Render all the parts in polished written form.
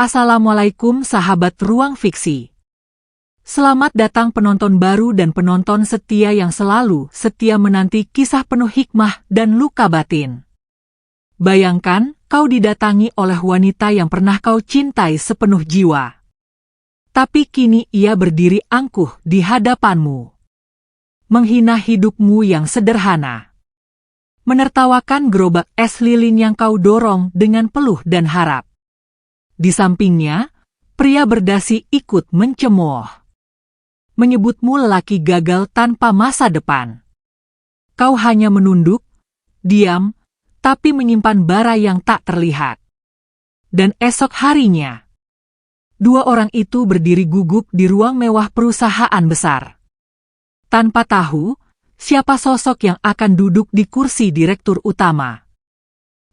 Assalamualaikum sahabat Ruang Fiksi. Selamat datang penonton baru dan penonton setia yang selalu setia menanti kisah penuh hikmah dan luka batin. Bayangkan, kau didatangi oleh wanita yang pernah kau cintai sepenuh jiwa. Tapi kini ia berdiri angkuh di hadapanmu. Menghina hidupmu yang sederhana. Menertawakan gerobak es lilin yang kau dorong dengan peluh dan harap. Di sampingnya, pria berdasi ikut mencemooh. Menyebutmu lelaki gagal tanpa masa depan. Kau hanya menunduk, diam, tapi menyimpan bara yang tak terlihat. Dan esok harinya, dua orang itu berdiri gugup di ruang mewah perusahaan besar. Tanpa tahu, siapa sosok yang akan duduk di kursi direktur utama.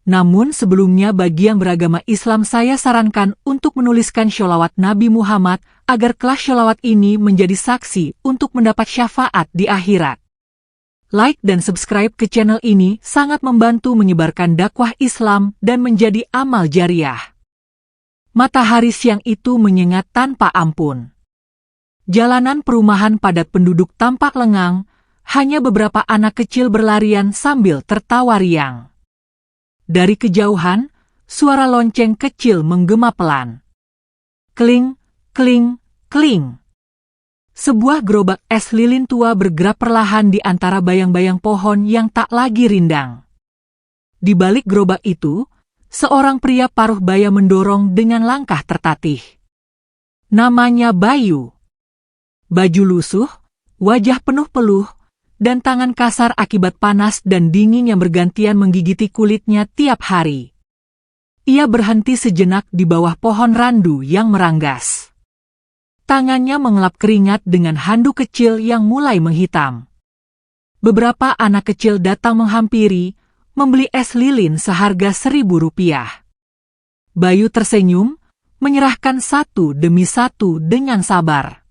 Namun sebelumnya bagi yang beragama Islam saya sarankan untuk menuliskan sholawat Nabi Muhammad agar kelas sholawat ini menjadi saksi untuk mendapat syafaat di akhirat. Like dan subscribe ke channel ini sangat membantu menyebarkan dakwah Islam dan menjadi amal jariah. Matahari siang itu menyengat tanpa ampun. Jalanan perumahan padat penduduk tampak lengang, hanya beberapa anak kecil berlarian sambil tertawa riang. Dari kejauhan, suara lonceng kecil menggema pelan. Kling, kling, kling. Sebuah gerobak es lilin tua bergerak perlahan di antara bayang-bayang pohon yang tak lagi rindang. Di balik gerobak itu, seorang pria paruh baya mendorong dengan langkah tertatih. Namanya Bayu. Baju lusuh, wajah penuh peluh, dan tangan kasar akibat panas dan dingin yang bergantian menggigiti kulitnya tiap hari. Ia berhenti sejenak di bawah pohon randu yang meranggas. Tangannya mengelap keringat dengan handuk kecil yang mulai menghitam. Beberapa anak kecil datang menghampiri, membeli es lilin seharga Rp1.000. Bayu tersenyum, menyerahkan satu demi satu dengan sabar.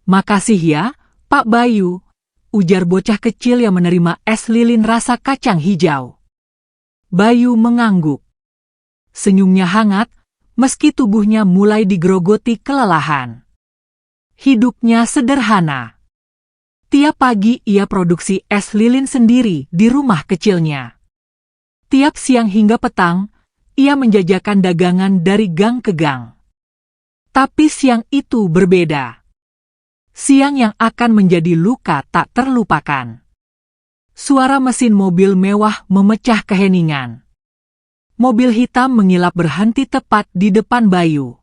"Makasih ya, Pak Bayu," ujar bocah kecil yang menerima es lilin rasa kacang hijau. Bayu mengangguk. Senyumnya hangat, meski tubuhnya mulai digerogoti kelelahan. Hidupnya sederhana. Tiap pagi ia produksi es lilin sendiri di rumah kecilnya. Tiap siang hingga petang, ia menjajakan dagangan dari gang ke gang. Tapi siang itu berbeda. Siang yang akan menjadi luka tak terlupakan. Suara mesin mobil mewah memecah keheningan. Mobil hitam mengilap berhenti tepat di depan Bayu.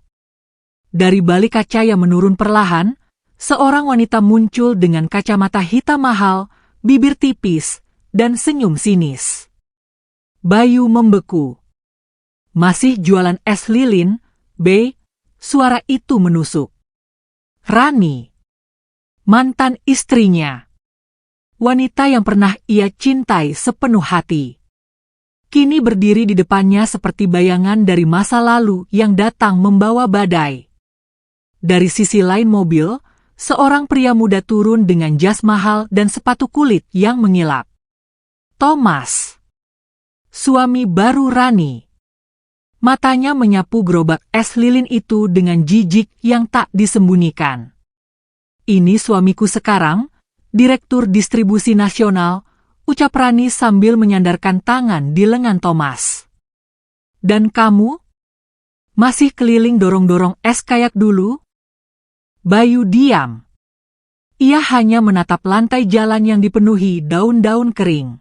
Dari balik kaca yang menurun perlahan, seorang wanita muncul dengan kacamata hitam mahal, bibir tipis, dan senyum sinis. Bayu membeku. "Masih jualan es lilin, Be?" Suara itu menusuk. Rani. Mantan istrinya. Wanita yang pernah ia cintai sepenuh hati. Kini berdiri di depannya seperti bayangan dari masa lalu yang datang membawa badai. Dari sisi lain mobil, seorang pria muda turun dengan jas mahal dan sepatu kulit yang mengilap. Thomas. Suami baru Rani. Matanya menyapu gerobak es lilin itu dengan jijik yang tak disembunyikan. "Ini suamiku sekarang, Direktur Distribusi Nasional," ucap Rani sambil menyandarkan tangan di lengan Thomas. "Dan kamu? Masih keliling dorong-dorong es kayak dulu?" Bayu diam. Ia hanya menatap lantai jalan yang dipenuhi daun-daun kering.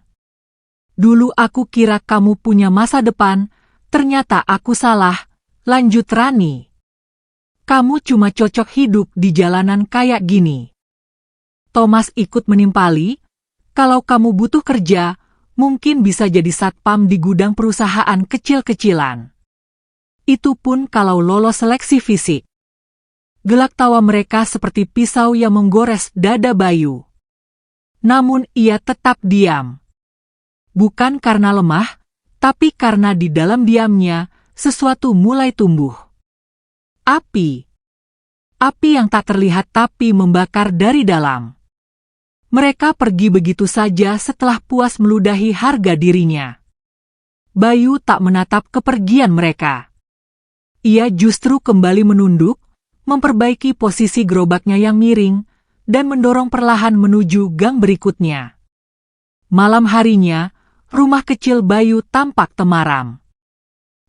"Dulu aku kira kamu punya masa depan, ternyata aku salah," lanjut Rani. "Kamu cuma cocok hidup di jalanan kayak gini." Thomas ikut menimpali, "Kalau kamu butuh kerja, mungkin bisa jadi satpam di gudang perusahaan kecil-kecilan. Itu pun kalau lolos seleksi fisik." Gelak tawa mereka seperti pisau yang menggores dada Bayu. Namun ia tetap diam. Bukan karena lemah, tapi karena di dalam diamnya, sesuatu mulai tumbuh. Api. Api yang tak terlihat tapi membakar dari dalam. Mereka pergi begitu saja setelah puas meludahi harga dirinya. Bayu tak menatap kepergian mereka. Ia justru kembali menunduk, memperbaiki posisi gerobaknya yang miring, dan mendorong perlahan menuju gang berikutnya. Malam harinya, rumah kecil Bayu tampak temaram.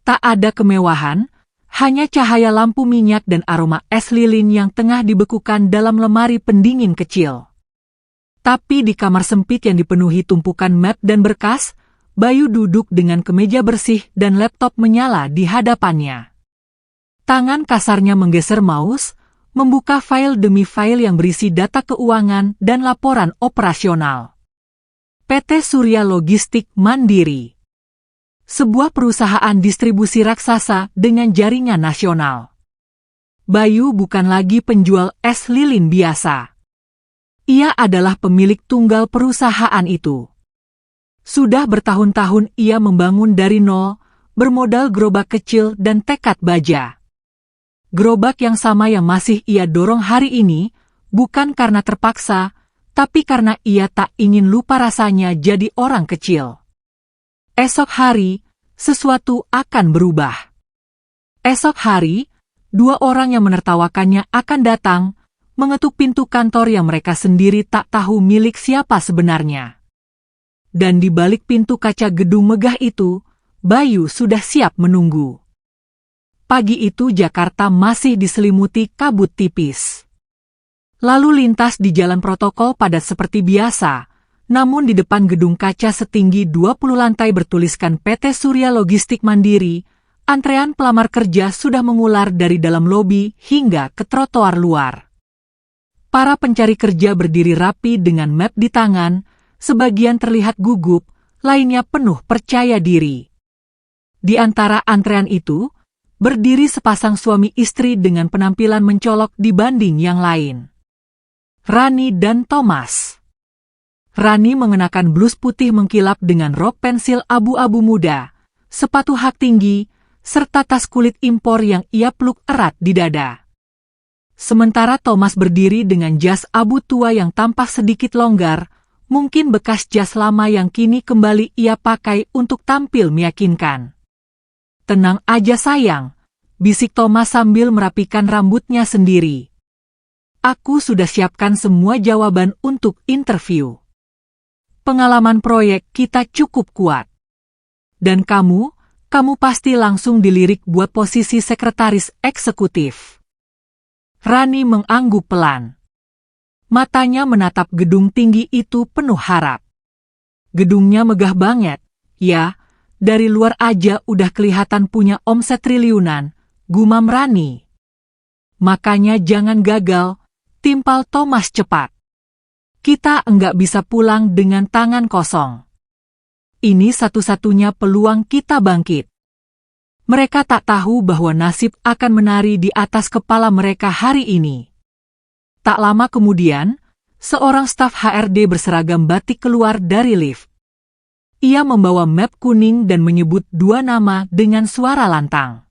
Tak ada kemewahan, hanya cahaya lampu minyak dan aroma es lilin yang tengah dibekukan dalam lemari pendingin kecil. Tapi di kamar sempit yang dipenuhi tumpukan map dan berkas, Bayu duduk dengan kemeja bersih dan laptop menyala di hadapannya. Tangan kasarnya menggeser mouse, membuka file demi file yang berisi data keuangan dan laporan operasional. PT Surya Logistik Mandiri, sebuah perusahaan distribusi raksasa dengan jaringan nasional. Bayu bukan lagi penjual es lilin biasa. Ia adalah pemilik tunggal perusahaan itu. Sudah bertahun-tahun ia membangun dari nol, bermodal gerobak kecil dan tekad baja. Gerobak yang sama yang masih ia dorong hari ini, bukan karena terpaksa, tapi karena ia tak ingin lupa rasanya jadi orang kecil. Esok hari, sesuatu akan berubah. Esok hari, dua orang yang menertawakannya akan datang, mengetuk pintu kantor yang mereka sendiri tak tahu milik siapa sebenarnya. Dan di balik pintu kaca gedung megah itu, Bayu sudah siap menunggu. Pagi itu Jakarta masih diselimuti kabut tipis. Lalu lintas di jalan protokol padat seperti biasa, namun di depan gedung kaca setinggi 20 lantai bertuliskan PT Surya Logistik Mandiri, antrean pelamar kerja sudah mengular dari dalam lobi hingga ke trotoar luar. Para pencari kerja berdiri rapi dengan map di tangan, sebagian terlihat gugup, lainnya penuh percaya diri. Di antara antrean itu, berdiri sepasang suami istri dengan penampilan mencolok dibanding yang lain. Rani dan Thomas. Rani mengenakan blus putih mengkilap dengan rok pensil abu-abu muda, sepatu hak tinggi, serta tas kulit impor yang ia peluk erat di dada. Sementara Thomas berdiri dengan jas abu tua yang tampak sedikit longgar, mungkin bekas jas lama yang kini kembali ia pakai untuk tampil meyakinkan. "Tenang aja sayang," bisik Thomas sambil merapikan rambutnya sendiri. "Aku sudah siapkan semua jawaban untuk interview. Pengalaman proyek kita cukup kuat. Dan kamu pasti langsung dilirik buat posisi sekretaris eksekutif." Rani mengangguk pelan. Matanya menatap gedung tinggi itu penuh harap. Gedungnya megah banget, ya, dari luar aja udah kelihatan punya omset triliunan, gumam Rani. "Makanya jangan gagal, timpal Thomas cepat. Kita enggak bisa pulang dengan tangan kosong. Ini satu-satunya peluang kita bangkit." Mereka tak tahu bahwa nasib akan menari di atas kepala mereka hari ini. Tak lama kemudian, seorang staf HRD berseragam batik keluar dari lift. Ia membawa map kuning dan menyebut dua nama dengan suara lantang.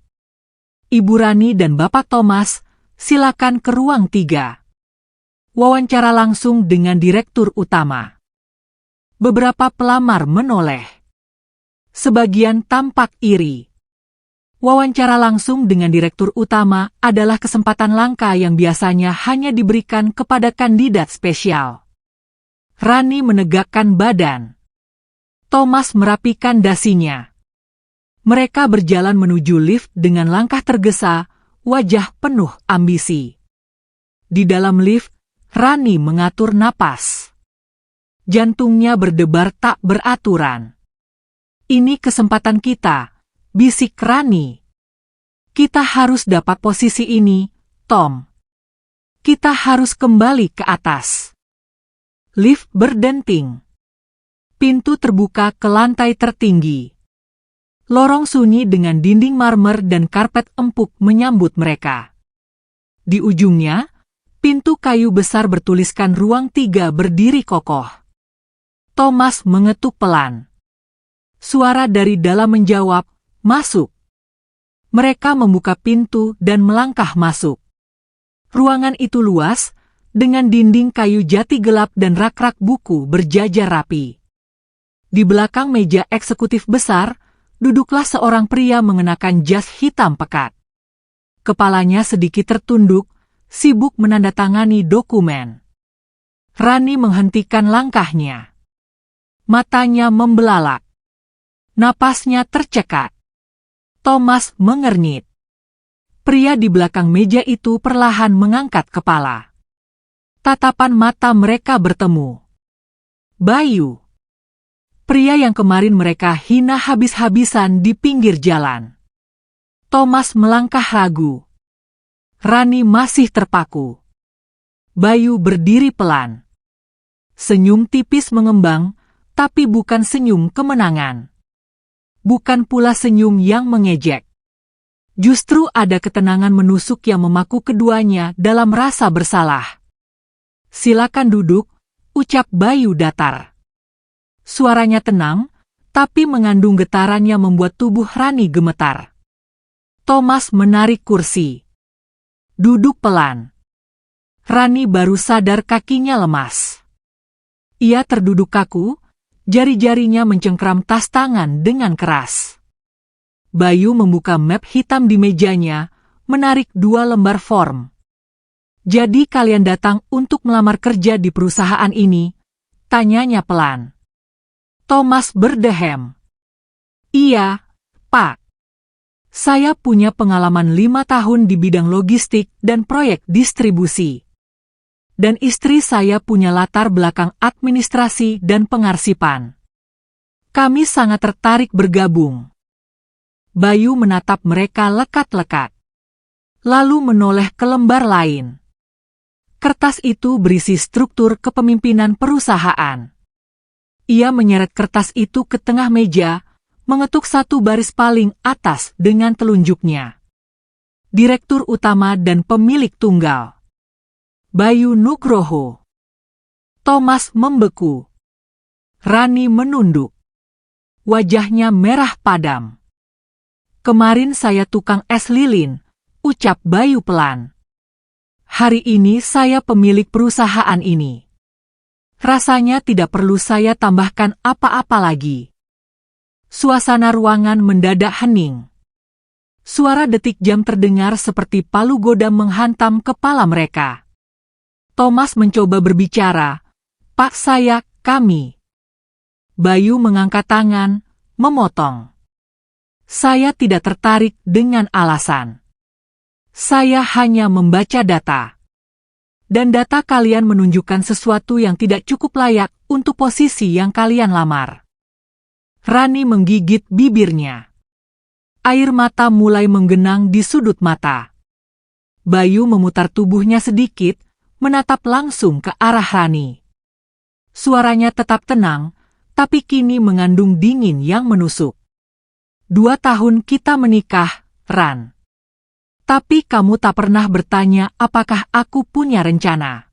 "Ibu Rani dan Bapak Thomas, silakan ke ruang 3. Wawancara langsung dengan Direktur Utama." Beberapa pelamar menoleh. Sebagian tampak iri. Wawancara langsung dengan Direktur Utama adalah kesempatan langka yang biasanya hanya diberikan kepada kandidat spesial. Rani menegakkan badan. Thomas merapikan dasinya. Mereka berjalan menuju lift dengan langkah tergesa, wajah penuh ambisi. Di dalam lift, Rani mengatur napas. Jantungnya berdebar tak beraturan. "Ini kesempatan kita," bisik Rani. "Kita harus dapat posisi ini, Tom. Kita harus kembali ke atas." Lift berdenting. Pintu terbuka ke lantai tertinggi. Lorong sunyi dengan dinding marmer dan karpet empuk menyambut mereka. Di ujungnya, pintu kayu besar bertuliskan ruang 3 berdiri kokoh. Thomas mengetuk pelan. Suara dari dalam menjawab, "Masuk." Mereka membuka pintu dan melangkah masuk. Ruangan itu luas, dengan dinding kayu jati gelap dan rak-rak buku berjajar rapi. Di belakang meja eksekutif besar, duduklah seorang pria mengenakan jas hitam pekat. Kepalanya sedikit tertunduk, sibuk menandatangani dokumen. Rani menghentikan langkahnya. Matanya membelalak. Napasnya tercekat. Thomas mengernyit. Pria di belakang meja itu perlahan mengangkat kepala. Tatapan mata mereka bertemu. Bayu. Pria yang kemarin mereka hina habis-habisan di pinggir jalan. Thomas melangkah ragu. Rani masih terpaku. Bayu berdiri pelan. Senyum tipis mengembang, tapi bukan senyum kemenangan. Bukan pula senyum yang mengejek. Justru ada ketenangan menusuk yang memaku keduanya dalam rasa bersalah. "Silakan duduk," ucap Bayu datar. Suaranya tenang, tapi mengandung getaran yang membuat tubuh Rani gemetar. Thomas menarik kursi. Duduk pelan. Rani baru sadar kakinya lemas. Ia terduduk kaku, jari-jarinya mencengkram tas tangan dengan keras. Bayu membuka map hitam di mejanya, menarik 2 lembar form. "Jadi kalian datang untuk melamar kerja di perusahaan ini?" tanyanya pelan. Thomas berdehem. "Iya, Pak. Saya punya pengalaman 5 tahun di bidang logistik dan proyek distribusi. Dan istri saya punya latar belakang administrasi dan pengarsipan. Kami sangat tertarik bergabung." Bayu menatap mereka lekat-lekat. Lalu menoleh ke lembar lain. Kertas itu berisi struktur kepemimpinan perusahaan. Ia menyeret kertas itu ke tengah meja, mengetuk 1 baris paling atas dengan telunjuknya. Direktur utama dan pemilik tunggal. Bayu Nugroho. Thomas membeku. Rani menunduk. Wajahnya merah padam. "Kemarin saya tukang es lilin," ucap Bayu pelan. "Hari ini saya pemilik perusahaan ini. Rasanya tidak perlu saya tambahkan apa-apa lagi." Suasana ruangan mendadak hening. Suara detik jam terdengar seperti palu godam menghantam kepala mereka. Thomas mencoba berbicara, "Pak, kami." Bayu mengangkat tangan, memotong. "Saya tidak tertarik dengan alasan. Saya hanya membaca data. Dan data kalian menunjukkan sesuatu yang tidak cukup layak untuk posisi yang kalian lamar." Rani menggigit bibirnya. Air mata mulai menggenang di sudut mata. Bayu memutar tubuhnya sedikit, menatap langsung ke arah Rani. Suaranya tetap tenang, tapi kini mengandung dingin yang menusuk. 2 tahun kita menikah, Ran. Tapi kamu tak pernah bertanya apakah aku punya rencana.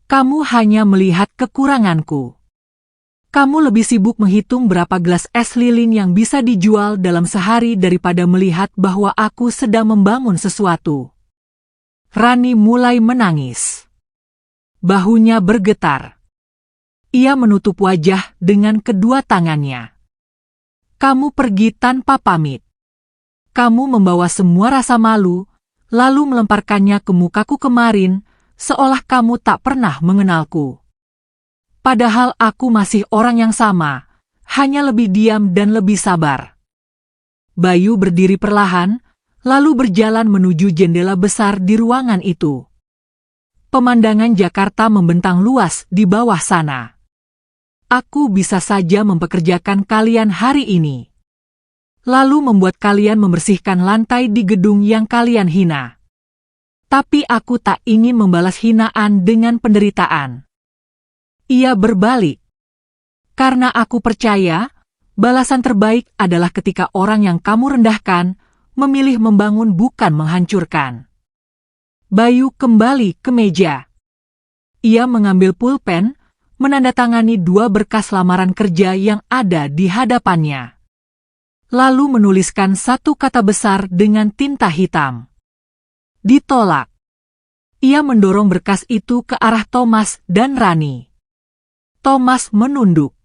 Kamu hanya melihat kekuranganku. Kamu lebih sibuk menghitung berapa gelas es lilin yang bisa dijual dalam sehari daripada melihat bahwa aku sedang membangun sesuatu. Rani mulai menangis. Bahunya bergetar. Ia menutup wajah dengan kedua tangannya. "Kamu pergi tanpa pamit. Kamu membawa semua rasa malu, lalu melemparkannya ke mukaku kemarin, seolah kamu tak pernah mengenalku. Padahal aku masih orang yang sama, hanya lebih diam dan lebih sabar." Bayu berdiri perlahan, lalu berjalan menuju jendela besar di ruangan itu. Pemandangan Jakarta membentang luas di bawah sana. "Aku bisa saja mempekerjakan kalian hari ini. Lalu membuat kalian membersihkan lantai di gedung yang kalian hina. Tapi aku tak ingin membalas hinaan dengan penderitaan." Ia berbalik. "Karena aku percaya, balasan terbaik adalah ketika orang yang kamu rendahkan, memilih membangun bukan menghancurkan." Bayu kembali ke meja. Ia mengambil pulpen, menandatangani 2 berkas lamaran kerja yang ada di hadapannya. Lalu menuliskan 1 kata besar dengan tinta hitam. "Ditolak." Ia mendorong berkas itu ke arah Thomas dan Rani. Thomas menunduk.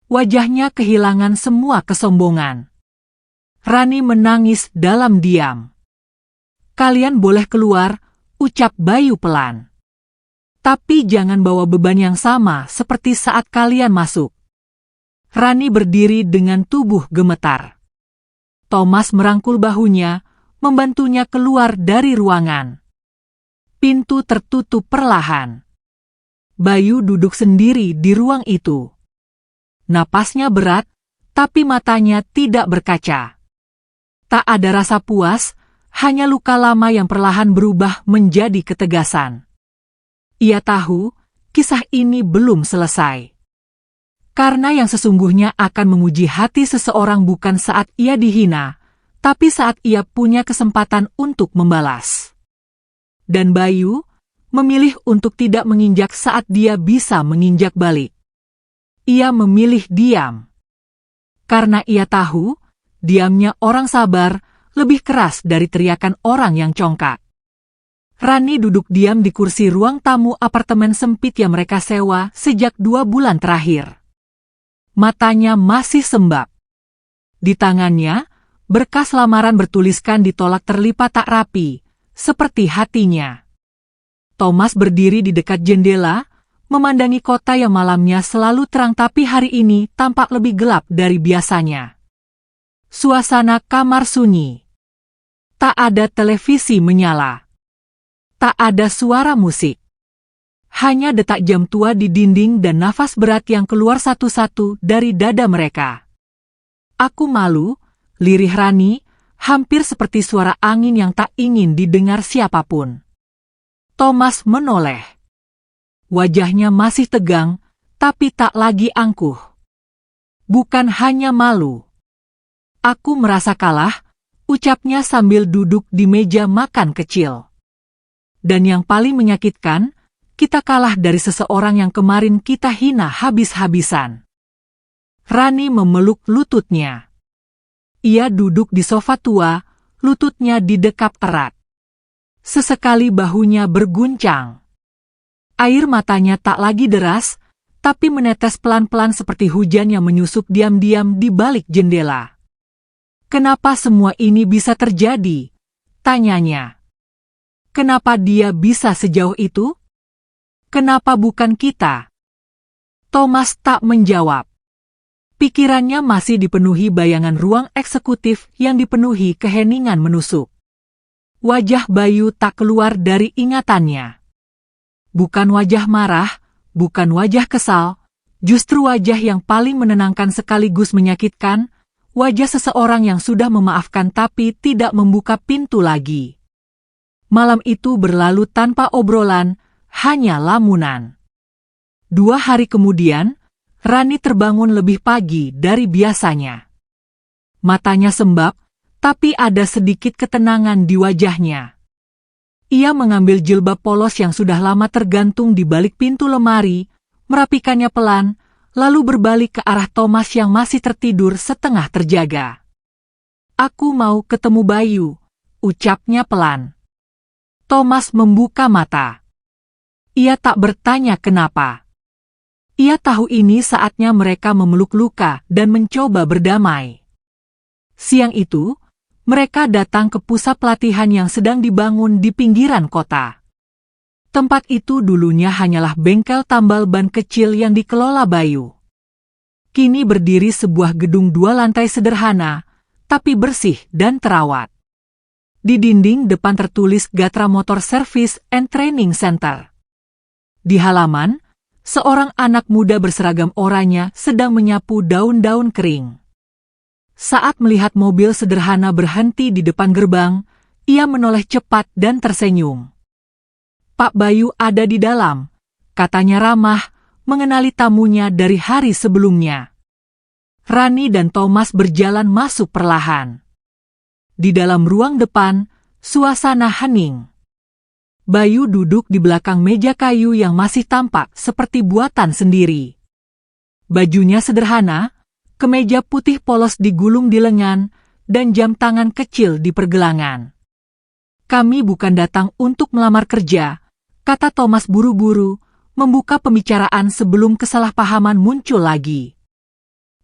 Wajahnya kehilangan semua kesombongan. Rani menangis dalam diam. Kalian boleh keluar, ucap Bayu pelan. Tapi jangan bawa beban yang sama seperti saat kalian masuk. Rani berdiri dengan tubuh gemetar. Thomas merangkul bahunya, membantunya keluar dari ruangan. Pintu tertutup perlahan. Bayu duduk sendiri di ruang itu. Napasnya berat, tapi matanya tidak berkaca. Tak ada rasa puas, hanya luka lama yang perlahan berubah menjadi ketegasan. Ia tahu, kisah ini belum selesai. Karena yang sesungguhnya akan menguji hati seseorang bukan saat ia dihina, tapi saat ia punya kesempatan untuk membalas. Dan Bayu memilih untuk tidak menginjak saat dia bisa menginjak balik. Ia memilih diam. Karena ia tahu, diamnya orang sabar lebih keras dari teriakan orang yang congkak. Rani duduk diam di kursi ruang tamu apartemen sempit yang mereka sewa sejak 2 bulan terakhir. Matanya masih sembab. Di tangannya, berkas lamaran bertuliskan ditolak terlipat tak rapi, seperti hatinya. Thomas berdiri di dekat jendela, memandangi kota yang malamnya selalu terang tapi hari ini tampak lebih gelap dari biasanya. Suasana kamar sunyi. Tak ada televisi menyala. Tak ada suara musik. Hanya detak jam tua di dinding dan nafas berat yang keluar satu-satu dari dada mereka. Aku malu, lirih Rani, hampir seperti suara angin yang tak ingin didengar siapapun. Thomas menoleh. Wajahnya masih tegang, tapi tak lagi angkuh. Bukan hanya malu. Aku merasa kalah, ucapnya sambil duduk di meja makan kecil. Dan yang paling menyakitkan, kita kalah dari seseorang yang kemarin kita hina habis-habisan. Rani memeluk lututnya. Ia duduk di sofa tua, lututnya didekap erat. Sesekali bahunya berguncang. Air matanya tak lagi deras, tapi menetes pelan-pelan seperti hujan yang menyusup diam-diam di balik jendela. Kenapa semua ini bisa terjadi? Tanyanya. Kenapa dia bisa sejauh itu? Kenapa bukan kita? Thomas tak menjawab. Pikirannya masih dipenuhi bayangan ruang eksekutif yang dipenuhi keheningan menusuk. Wajah Bayu tak keluar dari ingatannya. Bukan wajah marah, bukan wajah kesal, justru wajah yang paling menenangkan sekaligus menyakitkan, wajah seseorang yang sudah memaafkan tapi tidak membuka pintu lagi. Malam itu berlalu tanpa obrolan, hanya lamunan. 2 hari kemudian, Rani terbangun lebih pagi dari biasanya. Matanya sembab, tapi ada sedikit ketenangan di wajahnya. Ia mengambil jilbab polos yang sudah lama tergantung di balik pintu lemari, merapikannya pelan, lalu berbalik ke arah Thomas yang masih tertidur setengah terjaga. Aku mau ketemu Bayu, ucapnya pelan. Thomas membuka mata. Ia tak bertanya kenapa. Ia tahu ini saatnya mereka memeluk luka dan mencoba berdamai. Siang itu, mereka datang ke pusat pelatihan yang sedang dibangun di pinggiran kota. Tempat itu dulunya hanyalah bengkel tambal ban kecil yang dikelola Bayu. Kini berdiri sebuah gedung 2 lantai sederhana, tapi bersih dan terawat. Di dinding depan tertulis Gatra Motor Service and Training Center. Di halaman, seorang anak muda berseragam oranye sedang menyapu daun-daun kering. Saat melihat mobil sederhana berhenti di depan gerbang, ia menoleh cepat dan tersenyum. Pak Bayu ada di dalam, katanya ramah, mengenali tamunya dari hari sebelumnya. Rani dan Thomas berjalan masuk perlahan. Di dalam ruang depan, suasana hening. Bayu duduk di belakang meja kayu yang masih tampak seperti buatan sendiri. Bajunya sederhana, kemeja putih polos digulung di lengan, dan jam tangan kecil di pergelangan. Kami bukan datang untuk melamar kerja, kata Thomas buru-buru, membuka pembicaraan sebelum kesalahpahaman muncul lagi.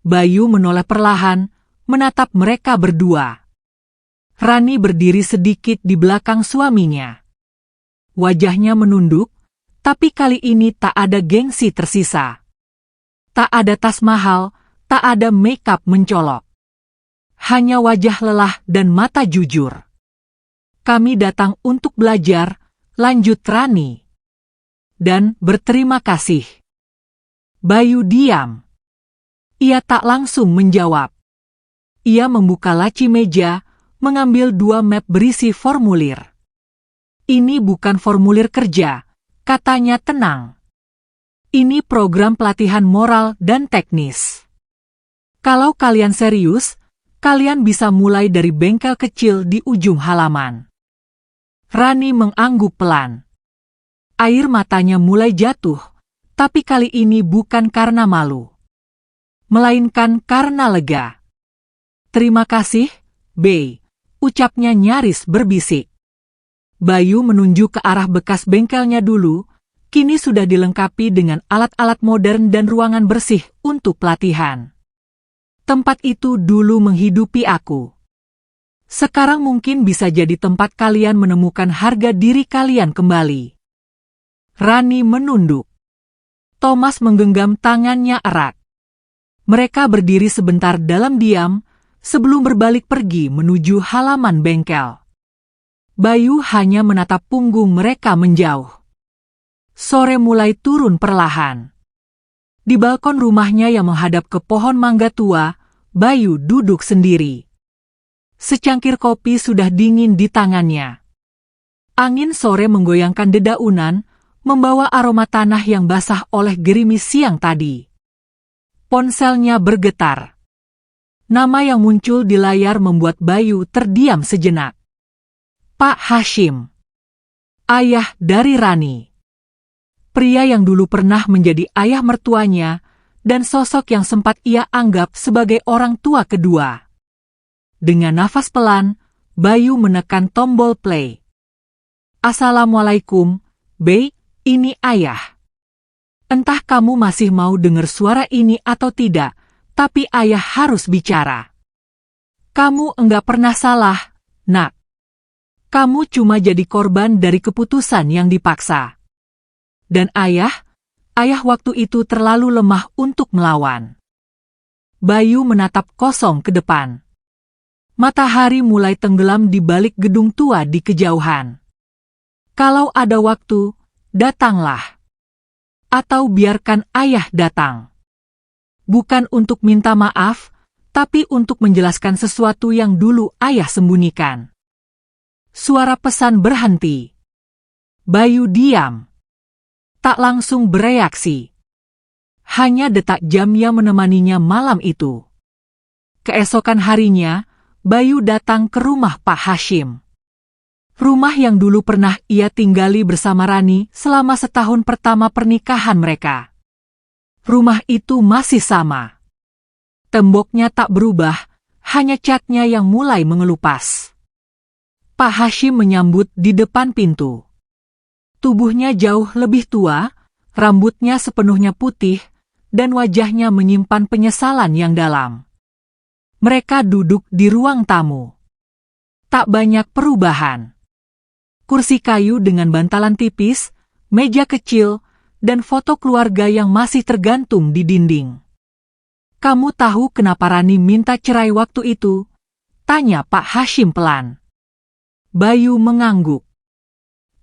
Bayu menoleh perlahan, menatap mereka berdua. Rani berdiri sedikit di belakang suaminya. Wajahnya menunduk, tapi kali ini tak ada gengsi tersisa. Tak ada tas mahal, tak ada make-up mencolok. Hanya wajah lelah dan mata jujur. Kami datang untuk belajar, lanjut Rani. Dan berterima kasih. Bayu diam. Ia tak langsung menjawab. Ia membuka laci meja, mengambil 2 map berisi formulir. Ini bukan formulir kerja, katanya tenang. Ini program pelatihan moral dan teknis. Kalau kalian serius, kalian bisa mulai dari bengkel kecil di ujung halaman. Rani mengangguk pelan. Air matanya mulai jatuh, tapi kali ini bukan karena malu, melainkan karena lega. Terima kasih, Bey, ucapnya nyaris berbisik. Bayu menunjuk ke arah bekas bengkelnya dulu, kini sudah dilengkapi dengan alat-alat modern dan ruangan bersih untuk pelatihan. Tempat itu dulu menghidupi aku. Sekarang mungkin bisa jadi tempat kalian menemukan harga diri kalian kembali. Rani menunduk. Thomas menggenggam tangannya erat. Mereka berdiri sebentar dalam diam, sebelum berbalik pergi menuju halaman bengkel. Bayu hanya menatap punggung mereka menjauh. Sore mulai turun perlahan. Di balkon rumahnya yang menghadap ke pohon mangga tua, Bayu duduk sendiri. Secangkir kopi sudah dingin di tangannya. Angin sore menggoyangkan dedaunan, membawa aroma tanah yang basah oleh gerimis siang tadi. Ponselnya bergetar. Nama yang muncul di layar membuat Bayu terdiam sejenak. Pak Hashim. Ayah dari Rani. Pria yang dulu pernah menjadi ayah mertuanya, dan sosok yang sempat ia anggap sebagai orang tua kedua. Dengan nafas pelan, Bayu menekan tombol play. Assalamualaikum, Bey, ini ayah. Entah kamu masih mau dengar suara ini atau tidak, tapi ayah harus bicara. Kamu enggak pernah salah, Nak. Kamu cuma jadi korban dari keputusan yang dipaksa. Dan ayah waktu itu terlalu lemah untuk melawan. Bayu menatap kosong ke depan. Matahari mulai tenggelam di balik gedung tua di kejauhan. Kalau ada waktu, datanglah. Atau biarkan ayah datang. Bukan untuk minta maaf, tapi untuk menjelaskan sesuatu yang dulu ayah sembunyikan. Suara pesan berhenti. Bayu diam. Tak langsung bereaksi. Hanya detak jam yang menemaninya malam itu. Keesokan harinya, Bayu datang ke rumah Pak Hashim. Rumah yang dulu pernah ia tinggali bersama Rani selama setahun pertama pernikahan mereka. Rumah itu masih sama. Temboknya tak berubah, hanya catnya yang mulai mengelupas. Pak Hashim menyambut di depan pintu. Tubuhnya jauh lebih tua, rambutnya sepenuhnya putih, dan wajahnya menyimpan penyesalan yang dalam. Mereka duduk di ruang tamu. Tak banyak perubahan. Kursi kayu dengan bantalan tipis, meja kecil, dan foto keluarga yang masih tergantung di dinding. Kamu tahu kenapa Rani minta cerai waktu itu? Tanya Pak Hashim pelan. Bayu mengangguk.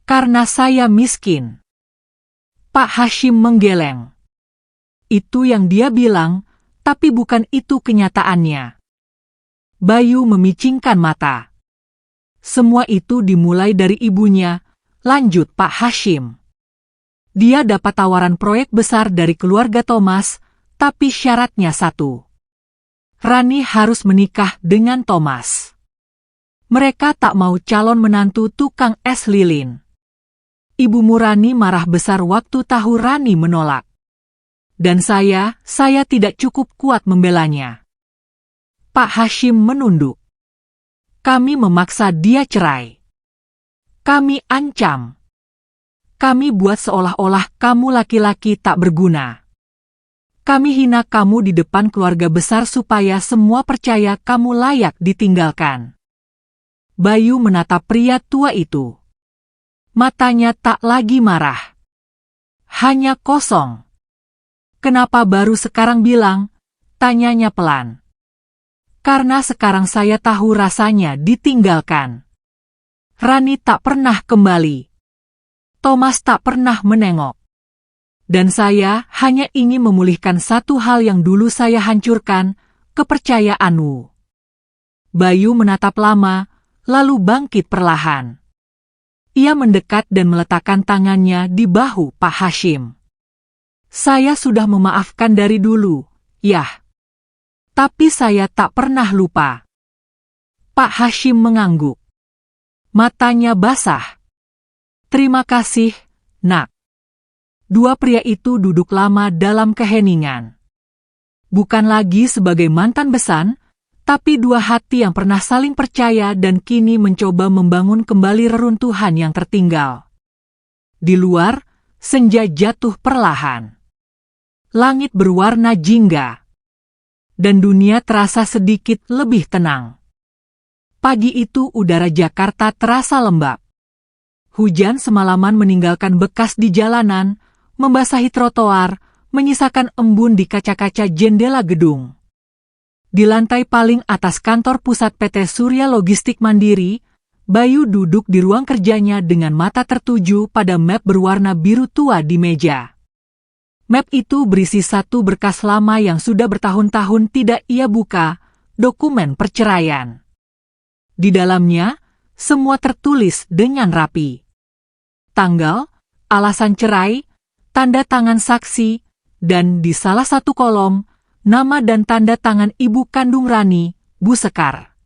Karena saya miskin. Pak Hashim menggeleng. Itu yang dia bilang, tapi bukan itu kenyataannya. Bayu memicingkan mata. Semua itu dimulai dari ibunya, lanjut Pak Hashim. Dia dapat tawaran proyek besar dari keluarga Thomas, tapi syaratnya satu. Rani harus menikah dengan Thomas. Mereka tak mau calon menantu tukang es lilin. Ibumu Rani marah besar waktu tahu Rani menolak. Dan saya tidak cukup kuat membelanya. Pak Hashim menunduk. Kami memaksa dia cerai. Kami ancam. Kami buat seolah-olah kamu laki-laki tak berguna. Kami hina kamu di depan keluarga besar supaya semua percaya kamu layak ditinggalkan. Bayu menatap pria tua itu. Matanya tak lagi marah. Hanya kosong. Kenapa baru sekarang bilang? Tanyanya pelan. Karena sekarang saya tahu rasanya ditinggalkan. Rani tak pernah kembali. Thomas tak pernah menengok. Dan saya hanya ingin memulihkan satu hal yang dulu saya hancurkan, kepercayaanmu. Bayu menatap lama, lalu bangkit perlahan. Ia mendekat dan meletakkan tangannya di bahu Pak Hashim. Saya sudah memaafkan dari dulu, yah. Tapi saya tak pernah lupa. Pak Hashim mengangguk. Matanya basah. Terima kasih, Nak. Dua pria itu duduk lama dalam keheningan. Bukan lagi sebagai mantan besan, tapi dua hati yang pernah saling percaya dan kini mencoba membangun kembali reruntuhan yang tertinggal. Di luar, senja jatuh perlahan. Langit berwarna jingga. Dan dunia terasa sedikit lebih tenang. Pagi itu udara Jakarta terasa lembab. Hujan semalaman meninggalkan bekas di jalanan, membasahi trotoar, menyisakan embun di kaca-kaca jendela gedung. Di lantai paling atas kantor pusat PT Surya Logistik Mandiri, Bayu duduk di ruang kerjanya dengan mata tertuju pada map berwarna biru tua di meja. Map itu berisi satu berkas lama yang sudah bertahun-tahun tidak ia buka, dokumen perceraian. Di dalamnya, semua tertulis dengan rapi. Tanggal, alasan cerai, tanda tangan saksi, dan di salah satu kolom, nama dan tanda tangan ibu kandung Rani, Bu Sekar.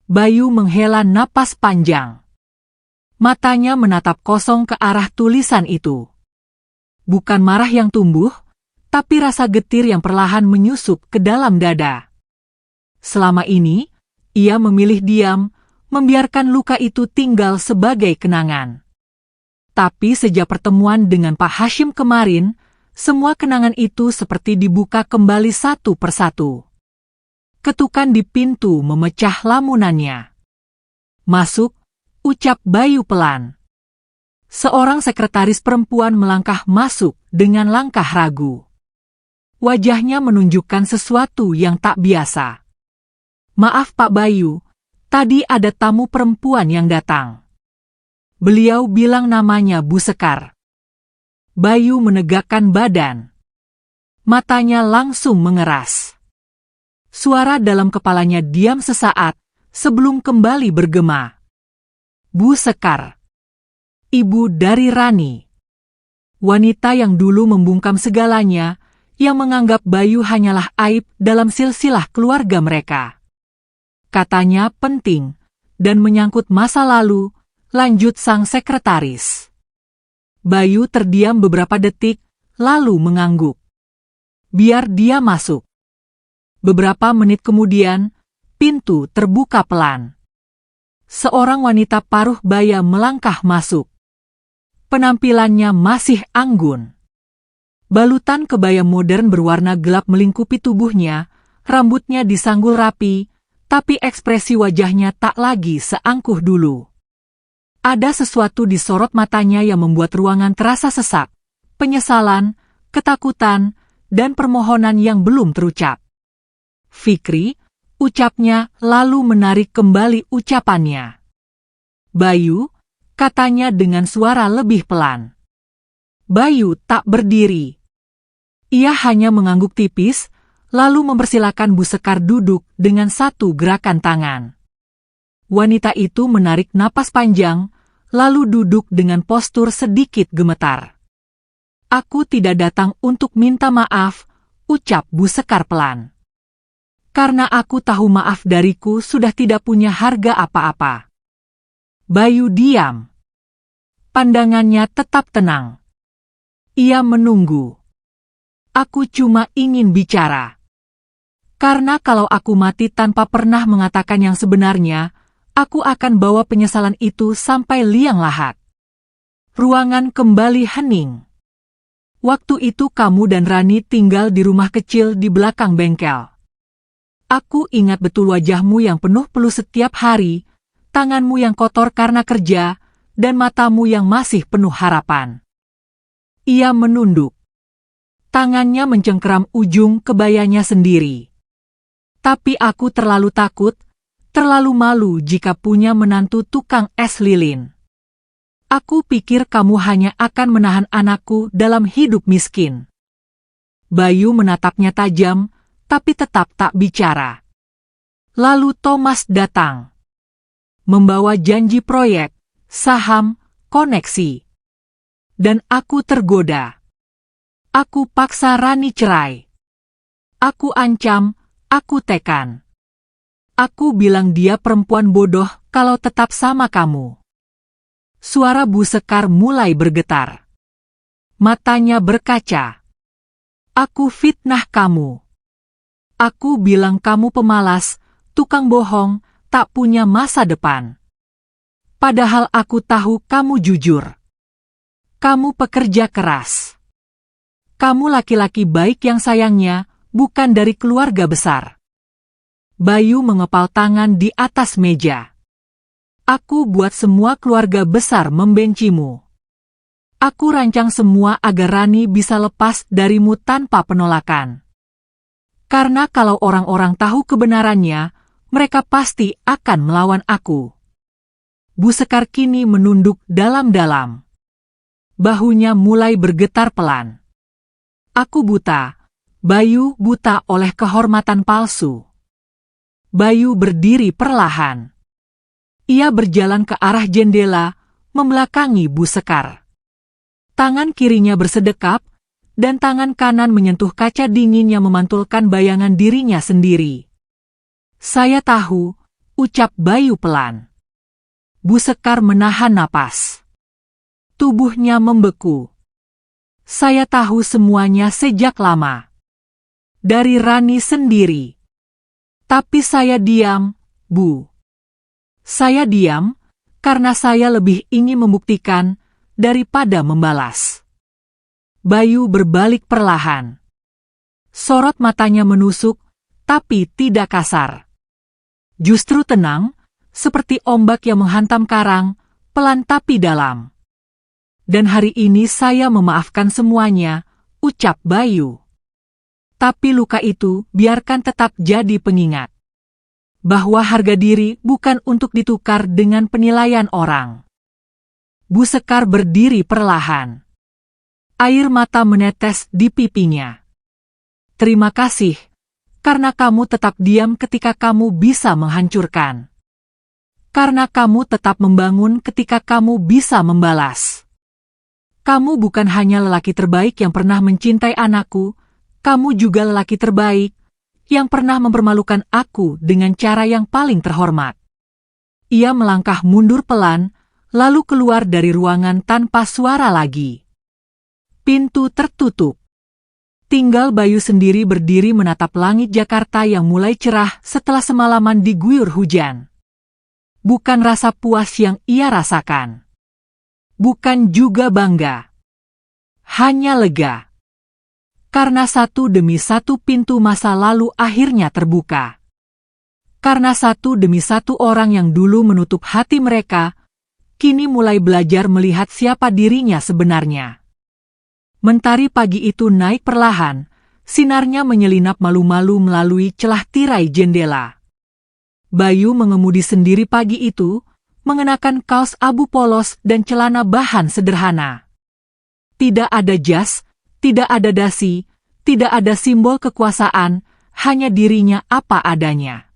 Bayu menghela napas panjang. Matanya menatap kosong ke arah tulisan itu. Bukan marah yang tumbuh, tapi rasa getir yang perlahan menyusup ke dalam dada. Selama ini, ia memilih diam, membiarkan luka itu tinggal sebagai kenangan. Tapi sejak pertemuan dengan Pak Hashim kemarin, semua kenangan itu seperti dibuka kembali satu persatu. Ketukan di pintu memecah lamunannya. Masuk, ucap Bayu pelan. Seorang sekretaris perempuan melangkah masuk dengan langkah ragu. Wajahnya menunjukkan sesuatu yang tak biasa. Maaf Pak Bayu, tadi ada tamu perempuan yang datang. Beliau bilang namanya Bu Sekar. Bayu menegakkan badan. Matanya langsung mengeras. Suara dalam kepalanya diam sesaat, sebelum kembali bergema. Bu Sekar. Ibu dari Rani. Wanita yang dulu membungkam segalanya, yang menganggap Bayu hanyalah aib dalam silsilah keluarga mereka. Katanya penting, dan menyangkut masa lalu, lanjut sang sekretaris. Bayu terdiam beberapa detik, lalu mengangguk. Biar dia masuk. Beberapa menit kemudian, pintu terbuka pelan. Seorang wanita paruh baya melangkah masuk. Penampilannya masih anggun. Balutan kebaya modern berwarna gelap melingkupi tubuhnya, rambutnya disanggul rapi, tapi ekspresi wajahnya tak lagi seangkuh dulu. Ada sesuatu di sorot matanya yang membuat ruangan terasa sesak, penyesalan, ketakutan, dan permohonan yang belum terucap. Fikri, ucapnya lalu menarik kembali ucapannya. Bayu, katanya dengan suara lebih pelan. Bayu tak berdiri. Ia hanya mengangguk tipis, lalu mempersilakan Bu Sekar duduk dengan satu gerakan tangan. Wanita itu menarik napas panjang, lalu duduk dengan postur sedikit gemetar. Aku tidak datang untuk minta maaf, ucap Bu Sekar pelan. Karena aku tahu maaf dariku sudah tidak punya harga apa-apa. Bayu diam. Pandangannya tetap tenang. Ia menunggu. Aku cuma ingin bicara. Karena kalau aku mati tanpa pernah mengatakan yang sebenarnya, aku akan bawa penyesalan itu sampai liang lahat. Ruangan kembali hening. Waktu itu kamu dan Rani tinggal di rumah kecil di belakang bengkel. Aku ingat betul wajahmu yang penuh peluh setiap hari, tanganmu yang kotor karena kerja, dan matamu yang masih penuh harapan. Ia menunduk. Tangannya mencengkeram ujung kebayanya sendiri. Tapi aku terlalu takut, terlalu malu jika punya menantu tukang es lilin. Aku pikir kamu hanya akan menahan anakku dalam hidup miskin. Bayu menatapnya tajam, tapi tetap tak bicara. Lalu Thomas datang. Membawa janji proyek, saham, koneksi. Dan aku tergoda. Aku paksa Rani cerai. Aku ancam, aku tekan. Aku bilang dia perempuan bodoh kalau tetap sama kamu. Suara Bu Sekar mulai bergetar. Matanya berkaca. Aku fitnah kamu. Aku bilang kamu pemalas, tukang bohong, tak punya masa depan. Padahal aku tahu kamu jujur. Kamu pekerja keras. Kamu laki-laki baik yang sayangnya bukan dari keluarga besar. Bayu mengepal tangan di atas meja. Aku buat semua keluarga besar membencimu. Aku rancang semua agar Rani bisa lepas darimu tanpa penolakan. Karena kalau orang-orang tahu kebenarannya, mereka pasti akan melawan aku. Bu Sekar kini menunduk dalam-dalam. Bahunya mulai bergetar pelan. Aku buta. Bayu buta oleh kehormatan palsu. Bayu berdiri perlahan. Ia berjalan ke arah jendela, membelakangi Bu Sekar. Tangan kirinya bersedekap, dan tangan kanan menyentuh kaca dingin yang memantulkan bayangan dirinya sendiri. Saya tahu, ucap Bayu pelan. Bu Sekar menahan napas. Tubuhnya membeku. Saya tahu semuanya sejak lama. Dari Rani sendiri. Tapi saya diam, Bu. Saya diam, karena saya lebih ingin membuktikan daripada membalas. Bayu berbalik perlahan. Sorot matanya menusuk, tapi tidak kasar. Justru tenang, seperti ombak yang menghantam karang, pelan tapi dalam. Dan hari ini saya memaafkan semuanya, ucap Bayu. Tapi luka itu biarkan tetap jadi pengingat. Bahwa harga diri bukan untuk ditukar dengan penilaian orang. Bu Sekar berdiri perlahan. Air mata menetes di pipinya. Terima kasih, karena kamu tetap diam ketika kamu bisa menghancurkan. Karena kamu tetap membangun ketika kamu bisa membalas. Kamu bukan hanya lelaki terbaik yang pernah mencintai anakku, kamu juga lelaki terbaik yang pernah mempermalukan aku dengan cara yang paling terhormat. Ia melangkah mundur pelan, lalu keluar dari ruangan tanpa suara lagi. Pintu tertutup. Tinggal Bayu sendiri berdiri menatap langit Jakarta yang mulai cerah setelah semalaman diguyur hujan. Bukan rasa puas yang ia rasakan. Bukan juga bangga. Hanya lega. Karena satu demi satu pintu masa lalu akhirnya terbuka. Karena satu demi satu orang yang dulu menutup hati mereka, kini mulai belajar melihat siapa dirinya sebenarnya. Mentari pagi itu naik perlahan, sinarnya menyelinap malu-malu melalui celah tirai jendela. Bayu mengemudi sendiri pagi itu, mengenakan kaos abu polos dan celana bahan sederhana. Tidak ada jas, tidak ada dasi, tidak ada simbol kekuasaan, hanya dirinya apa adanya.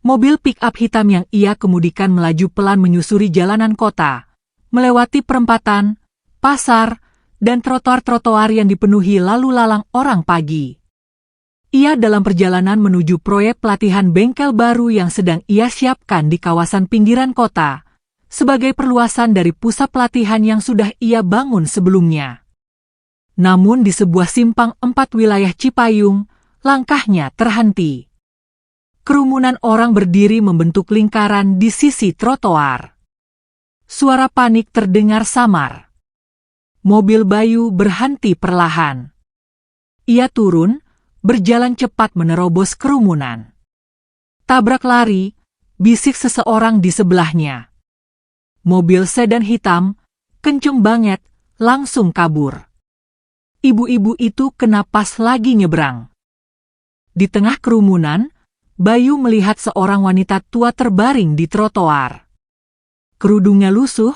Mobil pick-up hitam yang ia kemudikan melaju pelan menyusuri jalanan kota, melewati perempatan, pasar, dan trotoar-trotoar yang dipenuhi lalu lalang orang pagi. Ia dalam perjalanan menuju proyek pelatihan bengkel baru yang sedang ia siapkan di kawasan pinggiran kota, sebagai perluasan dari pusat pelatihan yang sudah ia bangun sebelumnya. Namun di sebuah simpang 4 wilayah Cipayung, langkahnya terhenti. Kerumunan orang berdiri membentuk lingkaran di sisi trotoar. Suara panik terdengar samar. Mobil Bayu berhenti perlahan. Ia turun, berjalan cepat menerobos kerumunan. Tabrak lari, bisik seseorang di sebelahnya. Mobil sedan hitam, kenceng banget, langsung kabur. Ibu-ibu itu kena pas lagi nyebrang. Di tengah kerumunan, Bayu melihat seorang wanita tua terbaring di trotoar. Kerudungnya lusuh,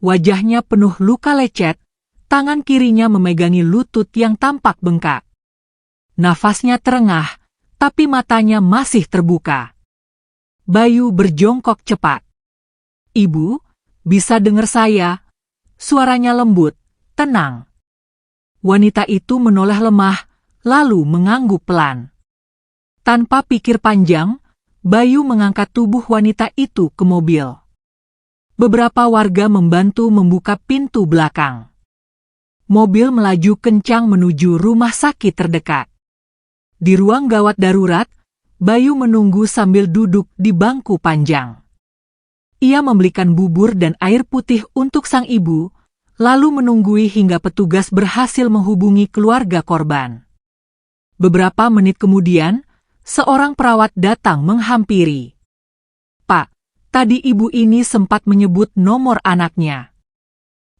wajahnya penuh luka lecet, tangan kirinya memegangi lutut yang tampak bengkak. Nafasnya terengah, tapi matanya masih terbuka. Bayu berjongkok cepat. "Ibu, bisa dengar saya?" Suaranya lembut, tenang. Wanita itu menoleh lemah, lalu mengangguk pelan. Tanpa pikir panjang, Bayu mengangkat tubuh wanita itu ke mobil. Beberapa warga membantu membuka pintu belakang. Mobil melaju kencang menuju rumah sakit terdekat. Di ruang gawat darurat, Bayu menunggu sambil duduk di bangku panjang. Ia membelikan bubur dan air putih untuk sang ibu, lalu menunggui hingga petugas berhasil menghubungi keluarga korban. Beberapa menit kemudian, seorang perawat datang menghampiri. "Pak, tadi ibu ini sempat menyebut nomor anaknya.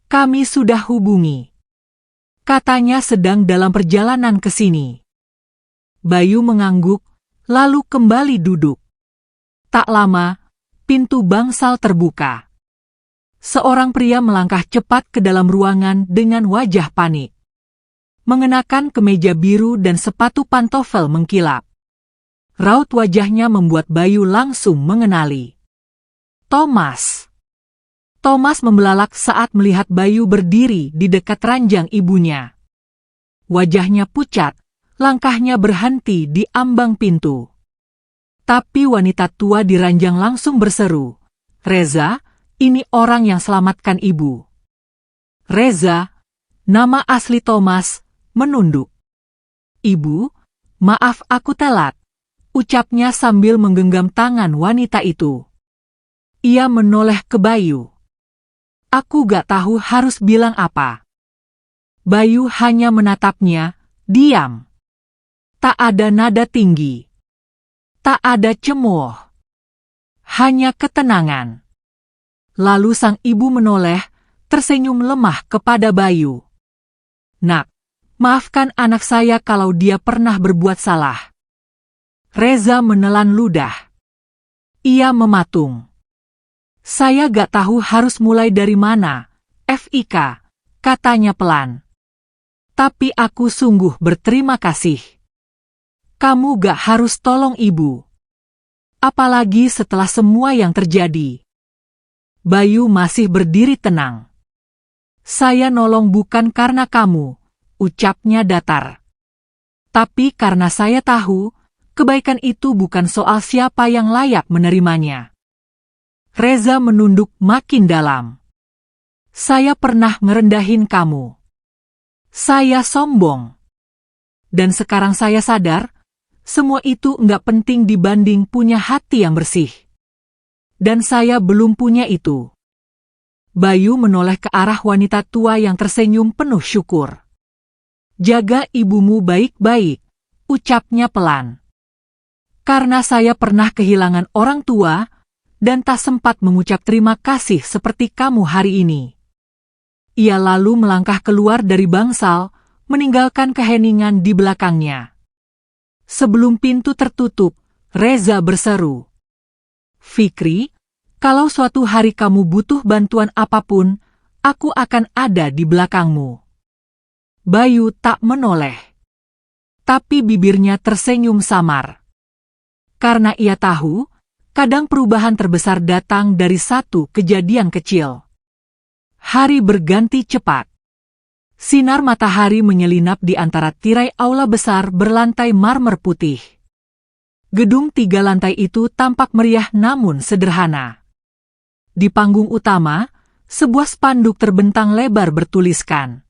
Kami sudah hubungi. Katanya sedang dalam perjalanan ke sini." Bayu mengangguk, lalu kembali duduk. Tak lama, pintu bangsal terbuka. Seorang pria melangkah cepat ke dalam ruangan dengan wajah panik. Mengenakan kemeja biru dan sepatu pantofel mengkilap. Raut wajahnya membuat Bayu langsung mengenali. Thomas. Thomas membelalak saat melihat Bayu berdiri di dekat ranjang ibunya. Wajahnya pucat, langkahnya berhenti di ambang pintu. Tapi wanita tua di ranjang langsung berseru, "Reza, ini orang yang selamatkan ibu." Reza, nama asli Thomas, menunduk. "Ibu, maaf aku telat," ucapnya sambil menggenggam tangan wanita itu. Ia menoleh ke Bayu. "Aku gak tahu harus bilang apa." Bayu hanya menatapnya, diam. Tak ada nada tinggi. Tak ada cemooh. Hanya ketenangan. Lalu sang ibu menoleh, tersenyum lemah kepada Bayu. "Nak, maafkan anak saya kalau dia pernah berbuat salah." Reza menelan ludah. Ia mematung. "Saya gak tahu harus mulai dari mana, Fik," katanya pelan. "Tapi aku sungguh berterima kasih. Kamu gak harus tolong ibu. Apalagi setelah semua yang terjadi." Bayu masih berdiri tenang. "Saya nolong bukan karena kamu," ucapnya datar. "Tapi karena saya tahu, kebaikan itu bukan soal siapa yang layak menerimanya." Reza menunduk makin dalam. "Saya pernah ngerendahin kamu. Saya sombong. Dan sekarang saya sadar, semua itu nggak penting dibanding punya hati yang bersih. Dan saya belum punya itu." Bayu menoleh ke arah wanita tua yang tersenyum penuh syukur. "Jaga ibumu baik-baik," ucapnya pelan. "Karena saya pernah kehilangan orang tua, dan tak sempat mengucap terima kasih seperti kamu hari ini." Ia lalu melangkah keluar dari bangsal, meninggalkan keheningan di belakangnya. Sebelum pintu tertutup, Reza berseru, "Fikri, kalau suatu hari kamu butuh bantuan apapun, aku akan ada di belakangmu." Bayu tak menoleh. Tapi bibirnya tersenyum samar. Karena ia tahu, kadang perubahan terbesar datang dari satu kejadian kecil. Hari berganti cepat. Sinar matahari menyelinap di antara tirai aula besar berlantai marmer putih. Gedung 3 lantai itu tampak meriah namun sederhana. Di panggung utama, sebuah spanduk terbentang lebar bertuliskan,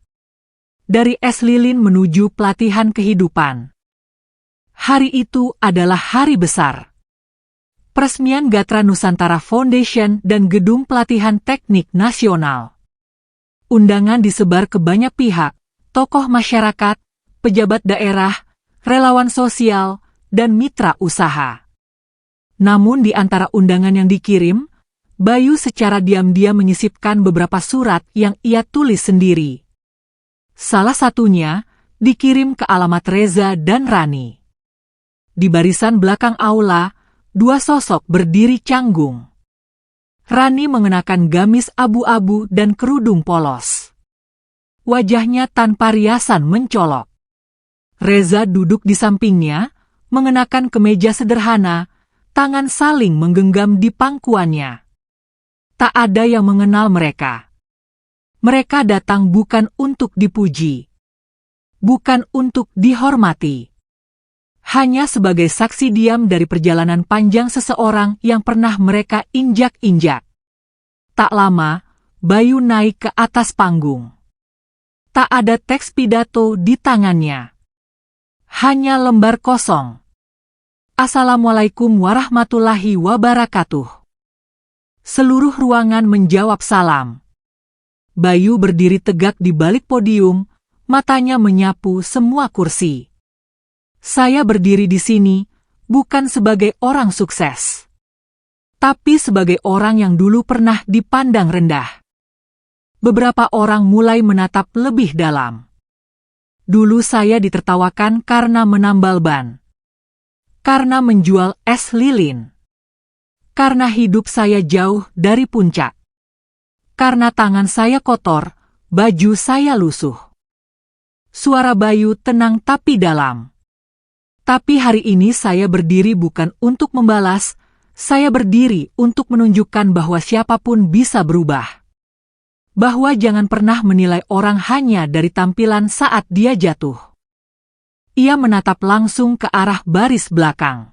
"Dari es lilin menuju pelatihan kehidupan." Hari itu adalah hari besar. Peresmian Gatra Nusantara Foundation dan Gedung Pelatihan Teknik Nasional. Undangan disebar ke banyak pihak, tokoh masyarakat, pejabat daerah, relawan sosial, dan mitra usaha. Namun di antara undangan yang dikirim, Bayu secara diam-diam menyisipkan beberapa surat yang ia tulis sendiri. Salah satunya dikirim ke alamat Reza dan Rani. Di barisan belakang aula, dua sosok berdiri canggung. Rani mengenakan gamis abu-abu dan kerudung polos. Wajahnya tanpa riasan mencolok. Reza duduk di sampingnya, mengenakan kemeja sederhana, tangan saling menggenggam di pangkuannya. Tak ada yang mengenal mereka. Mereka datang bukan untuk dipuji, bukan untuk dihormati. Hanya sebagai saksi diam dari perjalanan panjang seseorang yang pernah mereka injak-injak. Tak lama, Bayu naik ke atas panggung. Tak ada teks pidato di tangannya. Hanya lembar kosong. Assalamualaikum warahmatullahi wabarakatuh. Seluruh ruangan menjawab salam. Bayu berdiri tegak di balik podium, matanya menyapu semua kursi. Saya berdiri di sini bukan sebagai orang sukses, tapi sebagai orang yang dulu pernah dipandang rendah. Beberapa orang mulai menatap lebih dalam. Dulu saya ditertawakan karena menambal ban, karena menjual es lilin, karena hidup saya jauh dari puncak, karena tangan saya kotor, baju saya lusuh. Suara Bayu tenang tapi dalam. Tapi hari ini saya berdiri bukan untuk membalas, saya berdiri untuk menunjukkan bahwa siapapun bisa berubah. Bahwa jangan pernah menilai orang hanya dari tampilan saat dia jatuh. Ia menatap langsung ke arah baris belakang.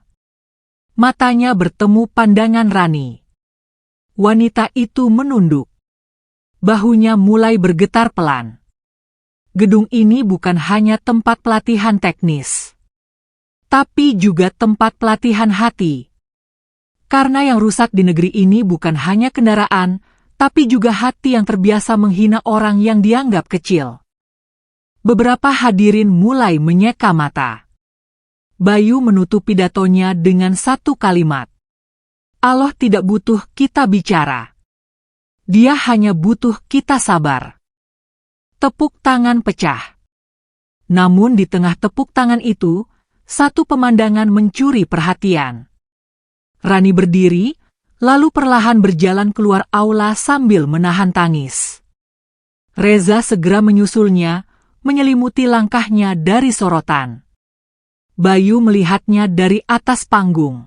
Matanya bertemu pandangan Rani. Wanita itu menunduk. Bahunya mulai bergetar pelan. Gedung ini bukan hanya tempat pelatihan teknis, tapi juga tempat pelatihan hati. Karena yang rusak di negeri ini bukan hanya kendaraan, tapi juga hati yang terbiasa menghina orang yang dianggap kecil. Beberapa hadirin mulai menyeka mata. Bayu menutup pidatonya dengan satu kalimat. Allah tidak butuh kita bicara. Dia hanya butuh kita sabar. Tepuk tangan pecah. Namun di tengah tepuk tangan itu, satu pemandangan mencuri perhatian. Rani berdiri, lalu perlahan berjalan keluar aula sambil menahan tangis. Reza segera menyusulnya, menyelimuti langkahnya dari sorotan. Bayu melihatnya dari atas panggung.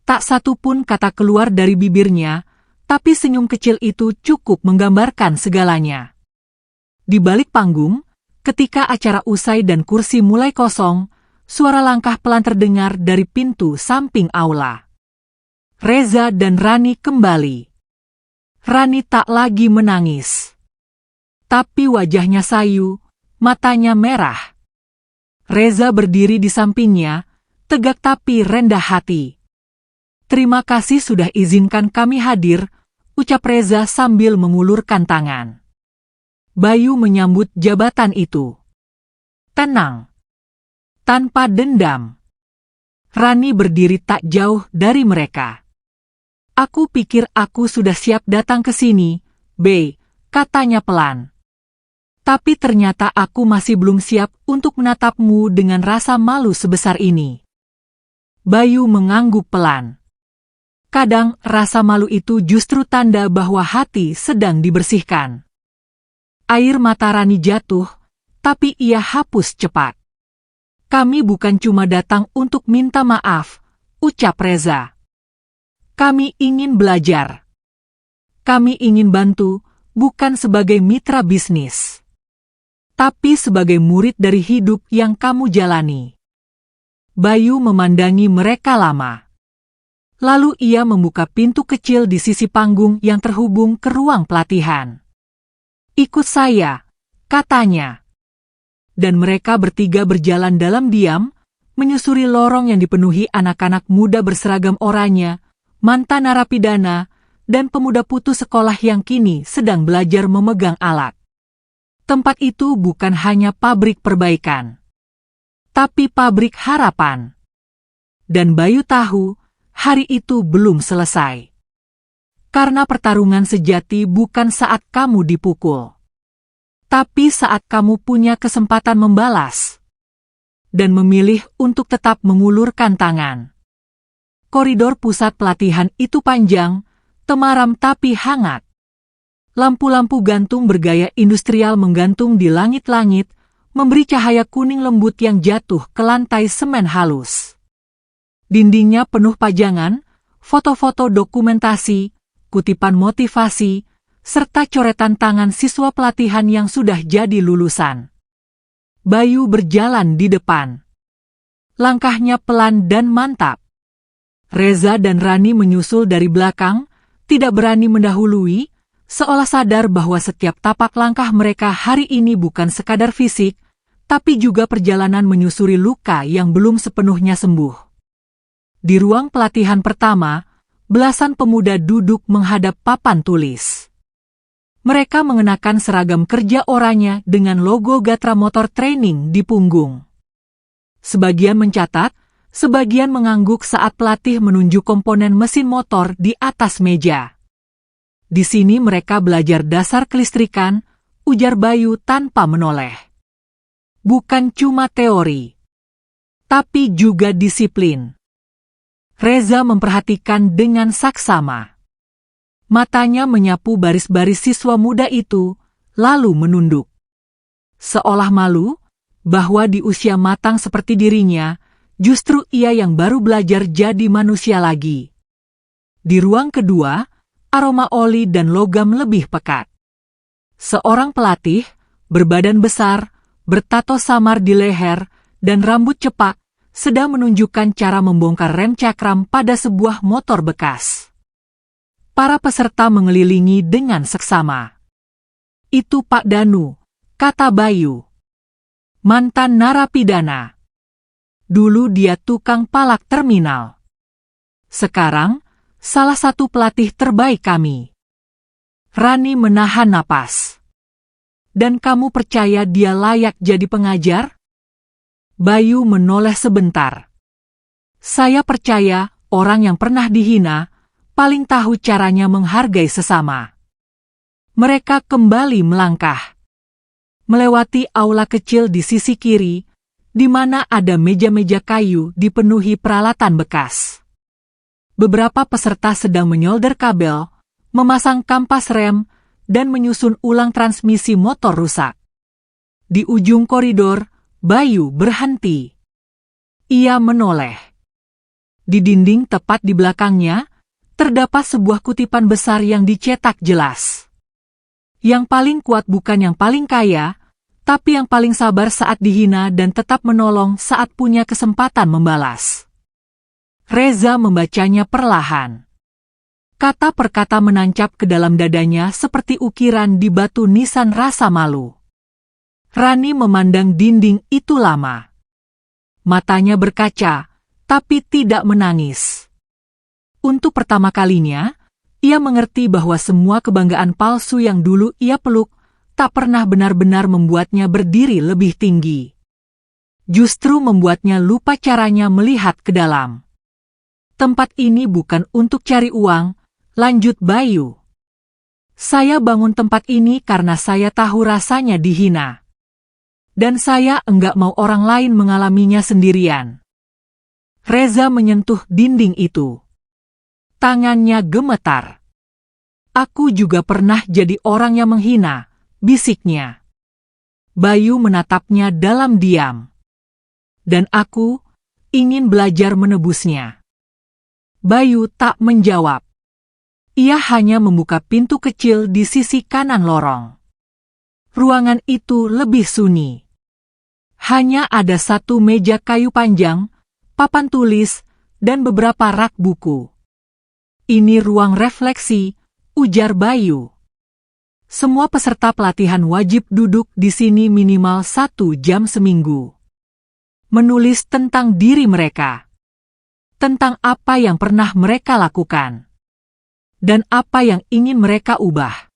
Tak satu pun kata keluar dari bibirnya, tapi senyum kecil itu cukup menggambarkan segalanya. Di balik panggung, ketika acara usai dan kursi mulai kosong, suara langkah pelan terdengar dari pintu samping aula. Reza dan Rani kembali. Rani tak lagi menangis. Tapi wajahnya sayu, matanya merah. Reza berdiri di sampingnya, tegak tapi rendah hati. Terima kasih sudah izinkan kami hadir, ucap Reza sambil mengulurkan tangan. Bayu menyambut jabatan itu. Tenang. Tanpa dendam. Rani berdiri tak jauh dari mereka. Aku pikir aku sudah siap datang ke sini, B, katanya pelan. Tapi ternyata aku masih belum siap untuk menatapmu dengan rasa malu sebesar ini. Bayu mengangguk pelan. Kadang rasa malu itu justru tanda bahwa hati sedang dibersihkan. Air mata Rani jatuh, tapi ia hapus cepat. Kami bukan cuma datang untuk minta maaf, ucap Reza. Kami ingin belajar. Kami ingin bantu, bukan sebagai mitra bisnis, tapi sebagai murid dari hidup yang kamu jalani. Bayu memandangi mereka lama. Lalu ia membuka pintu kecil di sisi panggung yang terhubung ke ruang pelatihan. Ikut saya, katanya. Dan mereka bertiga berjalan dalam diam, menyusuri lorong yang dipenuhi anak-anak muda berseragam oranye, mantan narapidana, dan pemuda putus sekolah yang kini sedang belajar memegang alat. Tempat itu bukan hanya pabrik perbaikan, tapi pabrik harapan. Dan Bayu tahu, hari itu belum selesai. Karena pertarungan sejati bukan saat kamu dipukul, tapi saat kamu punya kesempatan membalas dan memilih untuk tetap mengulurkan tangan. Koridor pusat pelatihan itu panjang, temaram tapi hangat. Lampu-lampu gantung bergaya industrial menggantung di langit-langit, memberi cahaya kuning lembut yang jatuh ke lantai semen halus. Dindingnya penuh pajangan, foto-foto dokumentasi, kutipan motivasi, serta coretan tangan siswa pelatihan yang sudah jadi lulusan. Bayu berjalan di depan. Langkahnya pelan dan mantap. Reza dan Rani menyusul dari belakang, tidak berani mendahului, seolah sadar bahwa setiap tapak langkah mereka hari ini bukan sekadar fisik, tapi juga perjalanan menyusuri luka yang belum sepenuhnya sembuh. Di ruang pelatihan pertama, belasan pemuda duduk menghadap papan tulis. Mereka mengenakan seragam kerja oranye dengan logo Gatra Motor Training di punggung. Sebagian mencatat, sebagian mengangguk saat pelatih menunjuk komponen mesin motor di atas meja. Di sini mereka belajar dasar kelistrikan, ujar Bayu tanpa menoleh. Bukan cuma teori, tapi juga disiplin. Reza memperhatikan dengan saksama. Matanya menyapu baris-baris siswa muda itu, lalu menunduk. Seolah malu, bahwa di usia matang seperti dirinya, justru ia yang baru belajar jadi manusia lagi. Di ruang kedua, aroma oli dan logam lebih pekat. Seorang pelatih, berbadan besar, bertato samar di leher, dan rambut cepak, sedang menunjukkan cara membongkar rem cakram pada sebuah motor bekas. Para peserta mengelilingi dengan seksama. Itu Pak Danu, kata Bayu. Mantan narapidana. Dulu dia tukang palak terminal. Sekarang, salah satu pelatih terbaik kami. Rani menahan napas. Dan kamu percaya dia layak jadi pengajar? Bayu menoleh sebentar. Saya percaya orang yang pernah dihina, paling tahu caranya menghargai sesama. Mereka kembali melangkah. Melewati aula kecil di sisi kiri, di mana ada meja-meja kayu dipenuhi peralatan bekas. Beberapa peserta sedang menyolder kabel, memasang kampas rem, dan menyusun ulang transmisi motor rusak. Di ujung koridor, Bayu berhenti. Ia menoleh. Di dinding tepat di belakangnya, terdapat sebuah kutipan besar yang dicetak jelas. Yang paling kuat bukan yang paling kaya, tapi yang paling sabar saat dihina dan tetap menolong saat punya kesempatan membalas. Reza membacanya perlahan. Kata per kata menancap ke dalam dadanya seperti ukiran di batu nisan rasa malu. Rani memandang dinding itu lama. Matanya berkaca, tapi tidak menangis. Untuk pertama kalinya, ia mengerti bahwa semua kebanggaan palsu yang dulu ia peluk tak pernah benar-benar membuatnya berdiri lebih tinggi. Justru membuatnya lupa caranya melihat ke dalam. Tempat ini bukan untuk cari uang, lanjut Bayu. Saya bangun tempat ini karena saya tahu rasanya dihina. Dan saya enggak mau orang lain mengalaminya sendirian. Reza menyentuh dinding itu. Tangannya gemetar. Aku juga pernah jadi orang yang menghina, bisiknya. Bayu menatapnya dalam diam. Dan aku ingin belajar menebusnya. Bayu tak menjawab. Ia hanya membuka pintu kecil di sisi kanan lorong. Ruangan itu lebih sunyi. Hanya ada satu meja kayu panjang, papan tulis, dan beberapa rak buku. Ini ruang refleksi, ujar Bayu. Semua peserta pelatihan wajib duduk di sini minimal 1 jam seminggu. Menulis tentang diri mereka. Tentang apa yang pernah mereka lakukan. Dan apa yang ingin mereka ubah.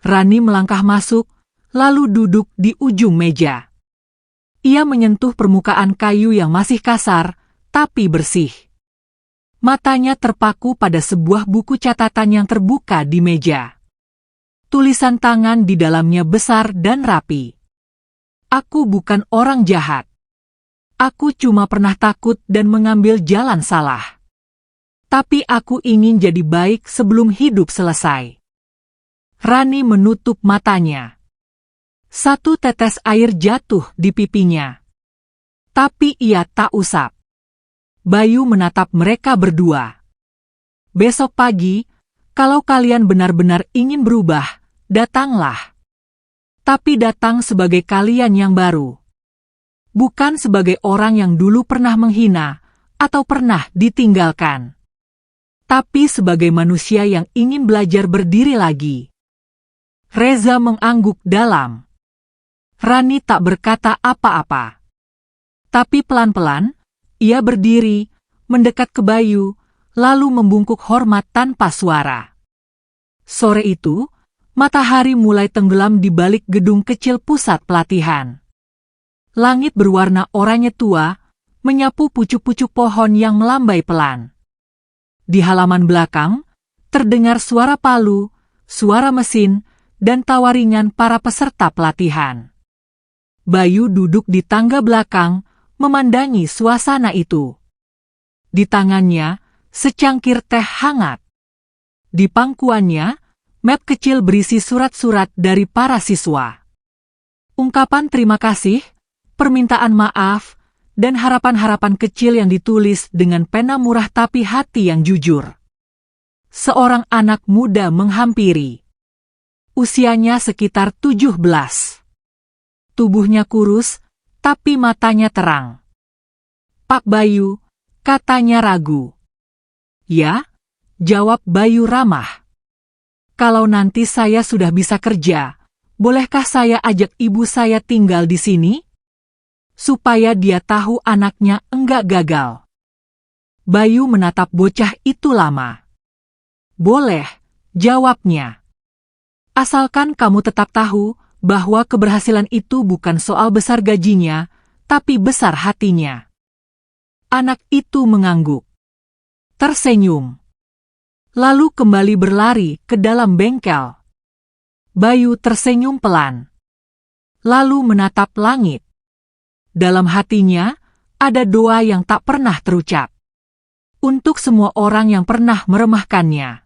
Rani melangkah masuk, lalu duduk di ujung meja. Ia menyentuh permukaan kayu yang masih kasar, tapi bersih. Matanya terpaku pada sebuah buku catatan yang terbuka di meja. Tulisan tangan di dalamnya besar dan rapi. Aku bukan orang jahat. Aku cuma pernah takut dan mengambil jalan salah. Tapi aku ingin jadi baik sebelum hidup selesai. Rani menutup matanya. Satu tetes air jatuh di pipinya. Tapi ia tak usap. Bayu menatap mereka berdua. Besok pagi, kalau kalian benar-benar ingin berubah, datanglah. Tapi datang sebagai kalian yang baru. Bukan sebagai orang yang dulu pernah menghina atau pernah ditinggalkan. Tapi sebagai manusia yang ingin belajar berdiri lagi. Reza mengangguk dalam. Rani tak berkata apa-apa. Tapi pelan-pelan, ia berdiri, mendekat ke Bayu, lalu membungkuk hormat tanpa suara. Sore itu, matahari mulai tenggelam di balik gedung kecil pusat pelatihan. Langit berwarna oranye tua, menyapu pucuk-pucuk pohon yang melambai pelan. Di halaman belakang, terdengar suara palu, suara mesin, dan tawa ringan para peserta pelatihan. Bayu duduk di tangga belakang, memandangi suasana itu. Di tangannya, secangkir teh hangat. Di pangkuannya, map kecil berisi surat-surat dari para siswa. Ungkapan terima kasih, permintaan maaf, dan harapan-harapan kecil yang ditulis dengan pena murah tapi hati yang jujur. Seorang anak muda menghampiri. Usianya sekitar 17. Tubuhnya kurus, tapi matanya terang. Pak Bayu, katanya ragu. Ya, jawab Bayu ramah. Kalau nanti saya sudah bisa kerja, bolehkah saya ajak ibu saya tinggal di sini? Supaya dia tahu anaknya enggak gagal. Bayu menatap bocah itu lama. Boleh, jawabnya. Asalkan kamu tetap tahu bahwa keberhasilan itu bukan soal besar gajinya, tapi besar hatinya. Anak itu mengangguk. Tersenyum. Lalu kembali berlari ke dalam bengkel. Bayu tersenyum pelan. Lalu menatap langit. Dalam hatinya, ada doa yang tak pernah terucap. Untuk semua orang yang pernah meremahkannya.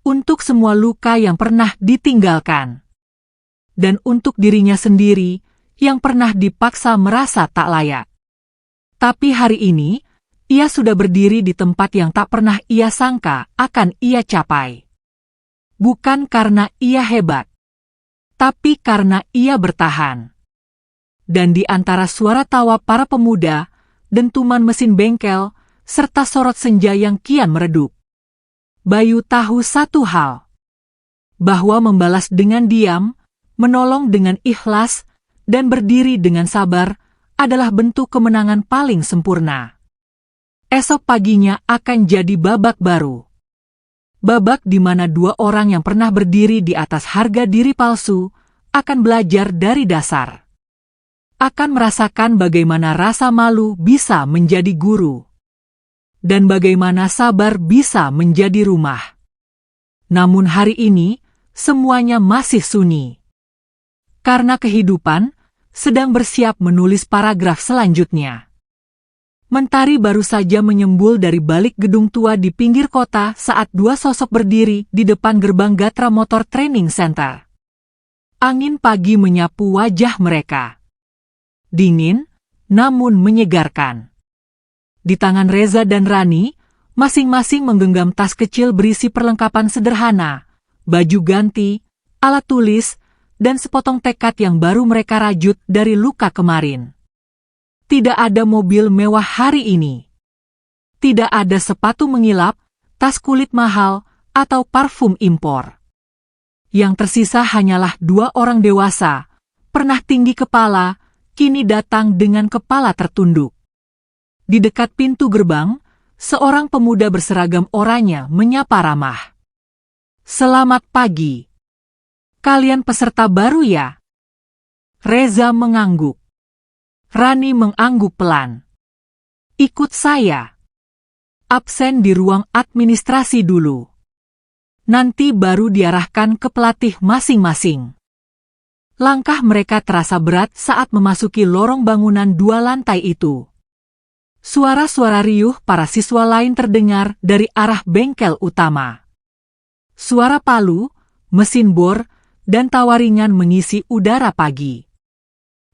Untuk semua luka yang pernah ditinggalkan. Dan untuk dirinya sendiri yang pernah dipaksa merasa tak layak. Tapi hari ini, ia sudah berdiri di tempat yang tak pernah ia sangka akan ia capai. Bukan karena ia hebat, tapi karena ia bertahan. Dan di antara suara tawa para pemuda, dentuman mesin bengkel, serta sorot senja yang kian meredup, Bayu tahu satu hal. Bahwa membalas dengan diam, menolong dengan ikhlas, dan berdiri dengan sabar adalah bentuk kemenangan paling sempurna. Esok paginya akan jadi babak baru. Babak di mana dua orang yang pernah berdiri di atas harga diri palsu akan belajar dari dasar. Akan merasakan bagaimana rasa malu bisa menjadi guru. Dan bagaimana sabar bisa menjadi rumah. Namun hari ini, semuanya masih sunyi. Karena kehidupan sedang bersiap menulis paragraf selanjutnya. Mentari baru saja menyembul dari balik gedung tua di pinggir kota saat dua sosok berdiri di depan gerbang Gatra Motor Training Center. Angin pagi menyapu wajah mereka. Dingin, namun menyegarkan. Di tangan Reza dan Rani, masing-masing menggenggam tas kecil berisi perlengkapan sederhana, baju ganti, alat tulis, dan sepotong tekad yang baru mereka rajut dari luka kemarin. Tidak ada mobil mewah hari ini. Tidak ada sepatu mengilap, tas kulit mahal, atau parfum impor. Yang tersisa hanyalah dua orang dewasa, pernah tinggi kepala, kini datang dengan kepala tertunduk. Di dekat pintu gerbang, seorang pemuda berseragam oranye menyapa ramah. Selamat pagi. Kalian peserta baru ya? Reza mengangguk. Rani mengangguk pelan. Ikut saya. absen di ruang administrasi dulu. Nanti baru diarahkan ke pelatih masing-masing. Langkah mereka terasa berat saat memasuki lorong bangunan 2 lantai itu. Suara-suara riuh para siswa lain terdengar dari arah bengkel utama. Suara palu, mesin bor, dan tawa ringan mengisi udara pagi.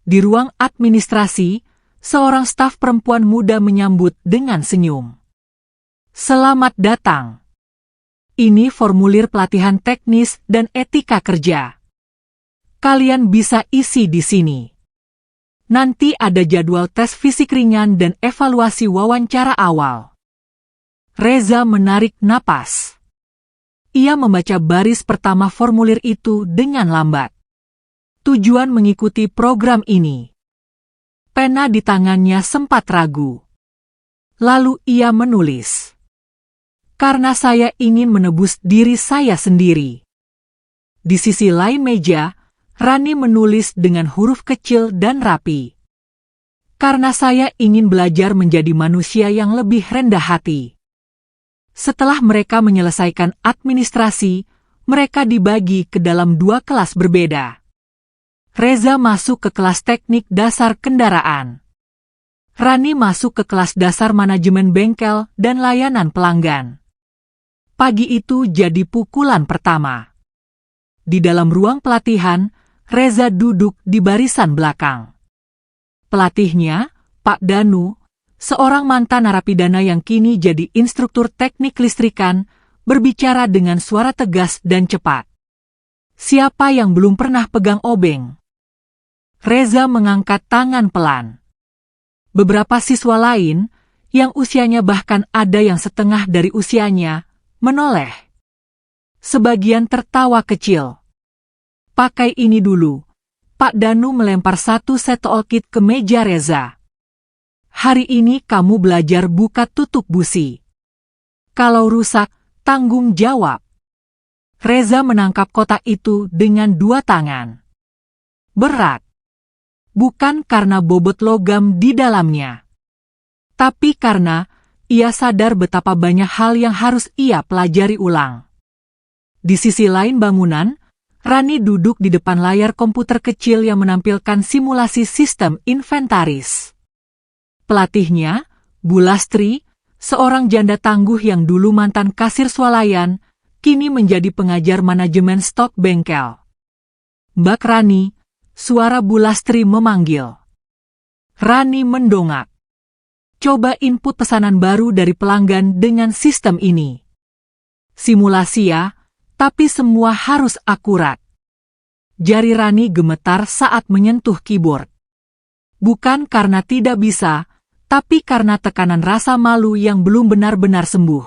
Di ruang administrasi, seorang staf perempuan muda menyambut dengan senyum. Selamat datang. Ini formulir pelatihan teknis dan etika kerja. Kalian bisa isi di sini. Nanti ada jadwal tes fisik ringan dan evaluasi wawancara awal. Reza menarik napas. Ia membaca baris pertama formulir itu dengan lambat. Tujuan mengikuti program ini. Pena di tangannya sempat ragu. Lalu ia menulis. Karena saya ingin menebus diri saya sendiri. Di sisi lain meja, Rani menulis dengan huruf kecil dan rapi. Karena saya ingin belajar menjadi manusia yang lebih rendah hati. Setelah mereka menyelesaikan administrasi, mereka dibagi ke dalam 2 kelas berbeda. Reza masuk ke kelas teknik dasar kendaraan. Rani masuk ke kelas dasar manajemen bengkel dan layanan pelanggan. Pagi itu jadi pukulan pertama. Di dalam ruang pelatihan, Reza duduk di barisan belakang. Pelatihnya, Pak Danu, seorang mantan narapidana yang kini jadi instruktur teknik listrikan, berbicara dengan suara tegas dan cepat. Siapa yang belum pernah pegang obeng? Reza mengangkat tangan pelan. Beberapa siswa lain, yang usianya bahkan ada yang setengah dari usianya, menoleh. Sebagian tertawa kecil. Pakai ini dulu. Pak Danu melempar 1 set toolkit ke meja Reza. Hari ini kamu belajar buka tutup busi. Kalau rusak, tanggung jawab. Reza menangkap kotak itu dengan 2 tangan. Berat. Bukan karena bobot logam di dalamnya. Tapi karena ia sadar betapa banyak hal yang harus ia pelajari ulang. Di sisi lain bangunan, Rani duduk di depan layar komputer kecil yang menampilkan simulasi sistem inventaris. Pelatihnya, Bu Lastri, seorang janda tangguh yang dulu mantan kasir swalayan, kini menjadi pengajar manajemen stok bengkel. Mbak Rani, suara Bu Lastri memanggil. Rani mendongak. Coba input pesanan baru dari pelanggan dengan sistem ini. Simulasi ya, tapi semua harus akurat. Jari Rani gemetar saat menyentuh keyboard. Bukan karena tidak bisa, tapi karena tekanan rasa malu yang belum benar-benar sembuh.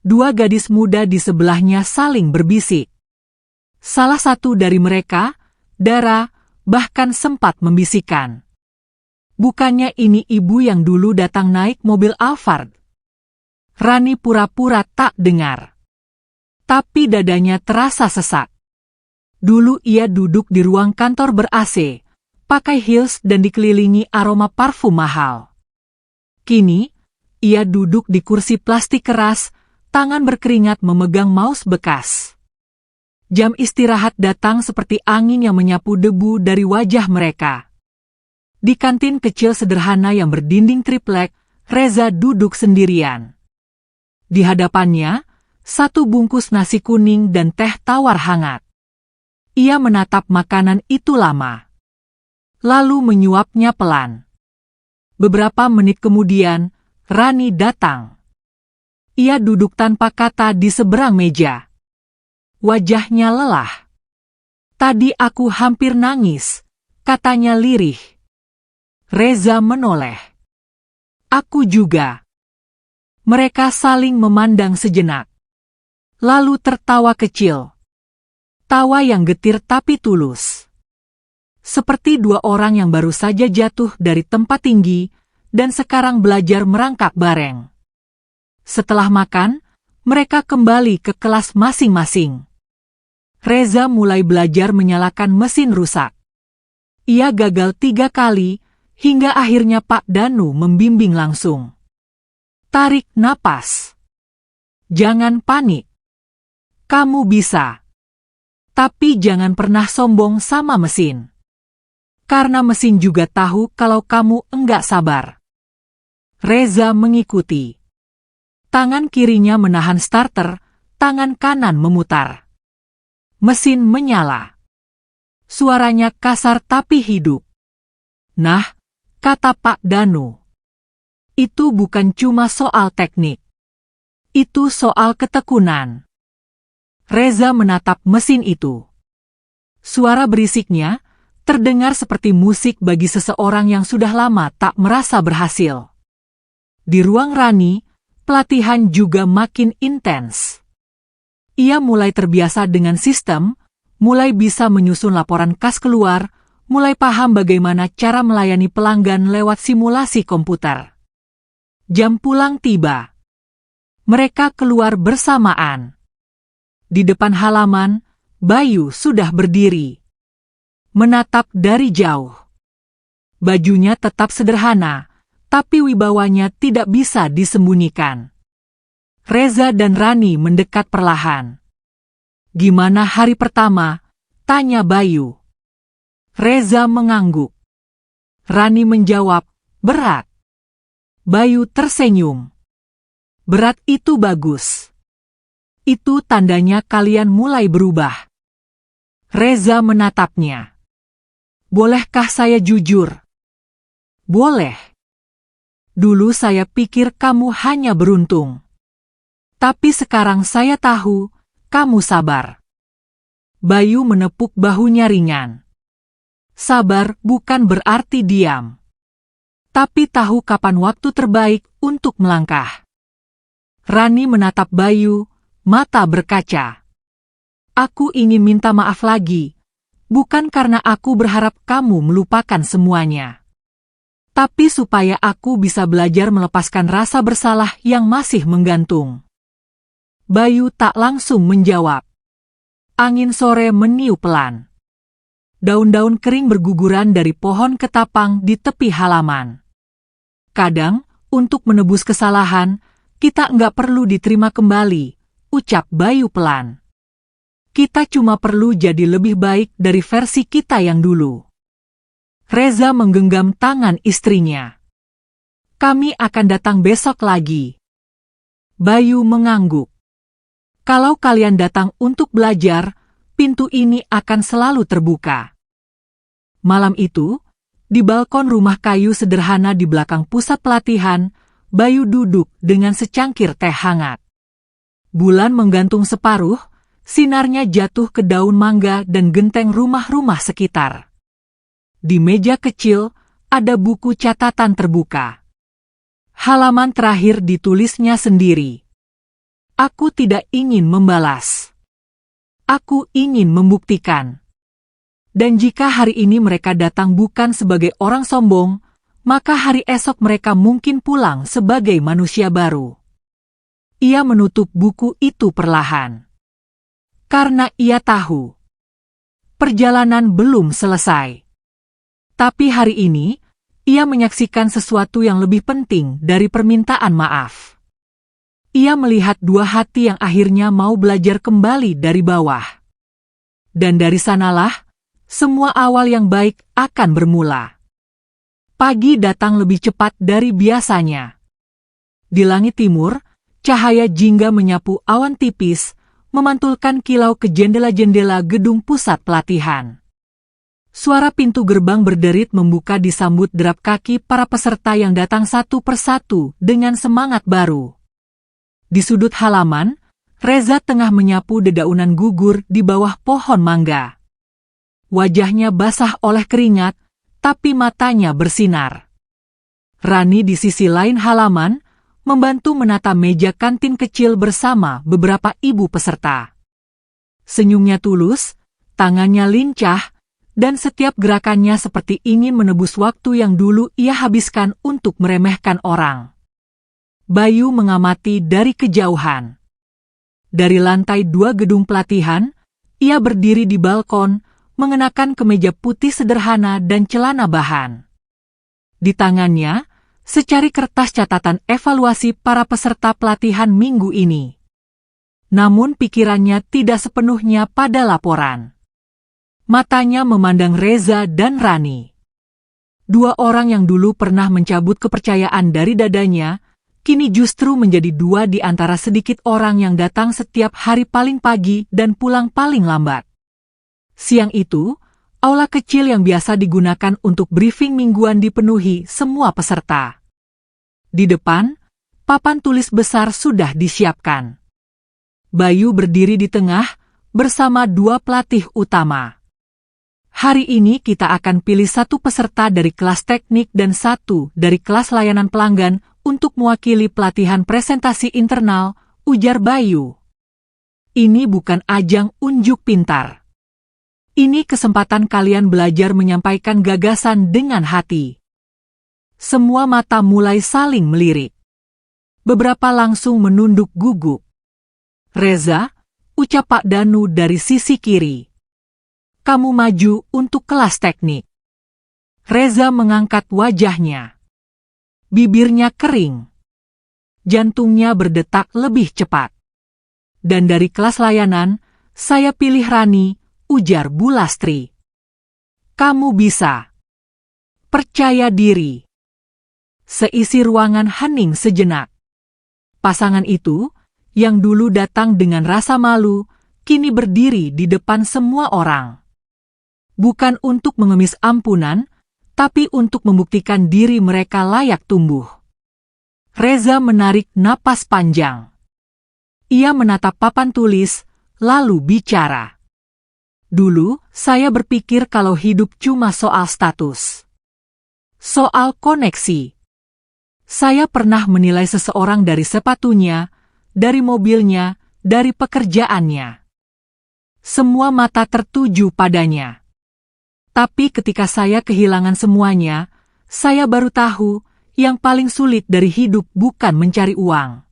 2 gadis muda di sebelahnya saling berbisik. Salah satu dari mereka, Dara, bahkan sempat membisikkan. Bukannya ini ibu yang dulu datang naik mobil Alphard? Rani pura-pura tak dengar. Tapi dadanya terasa sesak. Dulu ia duduk di ruang kantor ber-AC, pakai heels dan dikelilingi aroma parfum mahal. Kini, ia duduk di kursi plastik keras, tangan berkeringat memegang mouse bekas. Jam istirahat datang seperti angin yang menyapu debu dari wajah mereka. Di kantin kecil sederhana yang berdinding triplek, Reza duduk sendirian. Di hadapannya, 1 bungkus nasi kuning dan teh tawar hangat. Ia menatap makanan itu lama. Lalu menyuapnya pelan. Beberapa menit kemudian, Rani datang. Ia duduk tanpa kata di seberang meja. Wajahnya lelah. Tadi aku hampir nangis, katanya lirih. Reza menoleh. Aku juga. Mereka saling memandang sejenak. Lalu tertawa kecil. Tawa yang getir tapi tulus. Seperti 2 orang yang baru saja jatuh dari tempat tinggi dan sekarang belajar merangkak bareng. Setelah makan, mereka kembali ke kelas masing-masing. Reza mulai belajar menyalakan mesin rusak. Ia gagal 3 kali, hingga akhirnya Pak Danu membimbing langsung. Tarik napas. Jangan panik. Kamu bisa. Tapi jangan pernah sombong sama mesin. Karena mesin juga tahu kalau kamu enggak sabar. Reza mengikuti. Tangan kirinya menahan starter, tangan kanan memutar. Mesin menyala. Suaranya kasar tapi hidup. Nah, kata Pak Danu. Itu bukan cuma soal teknik. Itu soal ketekunan. Reza menatap mesin itu. Suara berisiknya terdengar seperti musik bagi seseorang yang sudah lama tak merasa berhasil. Di ruang Rani, pelatihan juga makin intens. Ia mulai terbiasa dengan sistem, mulai bisa menyusun laporan kas keluar, mulai paham bagaimana cara melayani pelanggan lewat simulasi komputer. Jam pulang tiba. Mereka keluar bersamaan. Di depan halaman, Bayu sudah berdiri. Menatap dari jauh. Bajunya tetap sederhana, tapi wibawanya tidak bisa disembunyikan. Reza dan Rani mendekat perlahan. Gimana hari pertama? Tanya Bayu. Reza mengangguk. Rani menjawab, berat. Bayu tersenyum. Berat itu bagus. Itu tandanya kalian mulai berubah. Reza menatapnya. Bolehkah saya jujur? Boleh. Dulu saya pikir kamu hanya beruntung. Tapi sekarang saya tahu, kamu sabar. Bayu menepuk bahunya ringan. Sabar bukan berarti diam. Tapi tahu kapan waktu terbaik untuk melangkah. Rani menatap Bayu, mata berkaca. Aku ingin minta maaf lagi, bukan karena aku berharap kamu melupakan semuanya. Tapi supaya aku bisa belajar melepaskan rasa bersalah yang masih menggantung. Bayu tak langsung menjawab. Angin sore meniup pelan. Daun-daun kering berguguran dari pohon ketapang di tepi halaman. Kadang, untuk menebus kesalahan, kita nggak perlu diterima kembali, ucap Bayu pelan. Kita cuma perlu jadi lebih baik dari versi kita yang dulu. Reza menggenggam tangan istrinya. Kami akan datang besok lagi. Bayu mengangguk. Kalau kalian datang untuk belajar, pintu ini akan selalu terbuka. Malam itu, di balkon rumah kayu sederhana di belakang pusat pelatihan, Bayu duduk dengan secangkir teh hangat. Bulan menggantung separuh, sinarnya jatuh ke daun mangga dan genteng rumah-rumah sekitar. Di meja kecil, ada buku catatan terbuka. Halaman terakhir ditulisnya sendiri. Aku tidak ingin membalas. Aku ingin membuktikan. Dan jika hari ini mereka datang bukan sebagai orang sombong, maka hari esok mereka mungkin pulang sebagai manusia baru. Ia menutup buku itu perlahan. Karena ia tahu, perjalanan belum selesai. Tapi hari ini, ia menyaksikan sesuatu yang lebih penting dari permintaan maaf. Ia melihat dua hati yang akhirnya mau belajar kembali dari bawah. Dan dari sanalah, semua awal yang baik akan bermula. Pagi datang lebih cepat dari biasanya. Di langit timur, cahaya jingga menyapu awan tipis, memantulkan kilau ke jendela-jendela gedung pusat pelatihan. Suara pintu gerbang berderit membuka disambut derap kaki para peserta yang datang satu persatu dengan semangat baru. Di sudut halaman, Reza tengah menyapu dedaunan gugur di bawah pohon mangga. Wajahnya basah oleh keringat, tapi matanya bersinar. Rani di sisi lain halaman, membantu menata meja kantin kecil bersama beberapa ibu peserta. Senyumnya tulus, tangannya lincah, dan setiap gerakannya seperti ingin menebus waktu yang dulu ia habiskan untuk meremehkan orang. Bayu mengamati dari kejauhan. Dari lantai 2 gedung pelatihan, ia berdiri di balkon, mengenakan kemeja putih sederhana dan celana bahan. Di tangannya, secari kertas catatan evaluasi para peserta pelatihan minggu ini. Namun pikirannya tidak sepenuhnya pada laporan. Matanya memandang Reza dan Rani. Dua orang yang dulu pernah mencabut kepercayaan dari dadanya, kini justru menjadi dua di antara sedikit orang yang datang setiap hari paling pagi dan pulang paling lambat. Siang itu, aula kecil yang biasa digunakan untuk briefing mingguan dipenuhi semua peserta. Di depan, papan tulis besar sudah disiapkan. Bayu berdiri di tengah, bersama dua pelatih utama. Hari ini kita akan pilih satu peserta dari kelas teknik dan satu dari kelas layanan pelanggan untuk mewakili pelatihan presentasi internal, ujar Bayu. Ini bukan ajang unjuk pintar. Ini kesempatan kalian belajar menyampaikan gagasan dengan hati. Semua mata mulai saling melirik. Beberapa langsung menunduk gugup. Reza, ucap Pak Danu dari sisi kiri. Kamu maju untuk kelas teknik. Reza mengangkat wajahnya. Bibirnya kering. Jantungnya berdetak lebih cepat. Dan dari kelas layanan, saya pilih Rani, ujar Bu Lastri. Kamu bisa. Percaya diri. Seisi ruangan hening sejenak. Pasangan itu, yang dulu datang dengan rasa malu, kini berdiri di depan semua orang. Bukan untuk mengemis ampunan, tapi untuk membuktikan diri mereka layak tumbuh. Reza menarik napas panjang. Ia menatap papan tulis, lalu bicara. Dulu, saya berpikir kalau hidup cuma soal status. Soal koneksi. Saya pernah menilai seseorang dari sepatunya, dari mobilnya, dari pekerjaannya. Semua mata tertuju padanya. Tapi ketika saya kehilangan semuanya, saya baru tahu yang paling sulit dari hidup bukan mencari uang.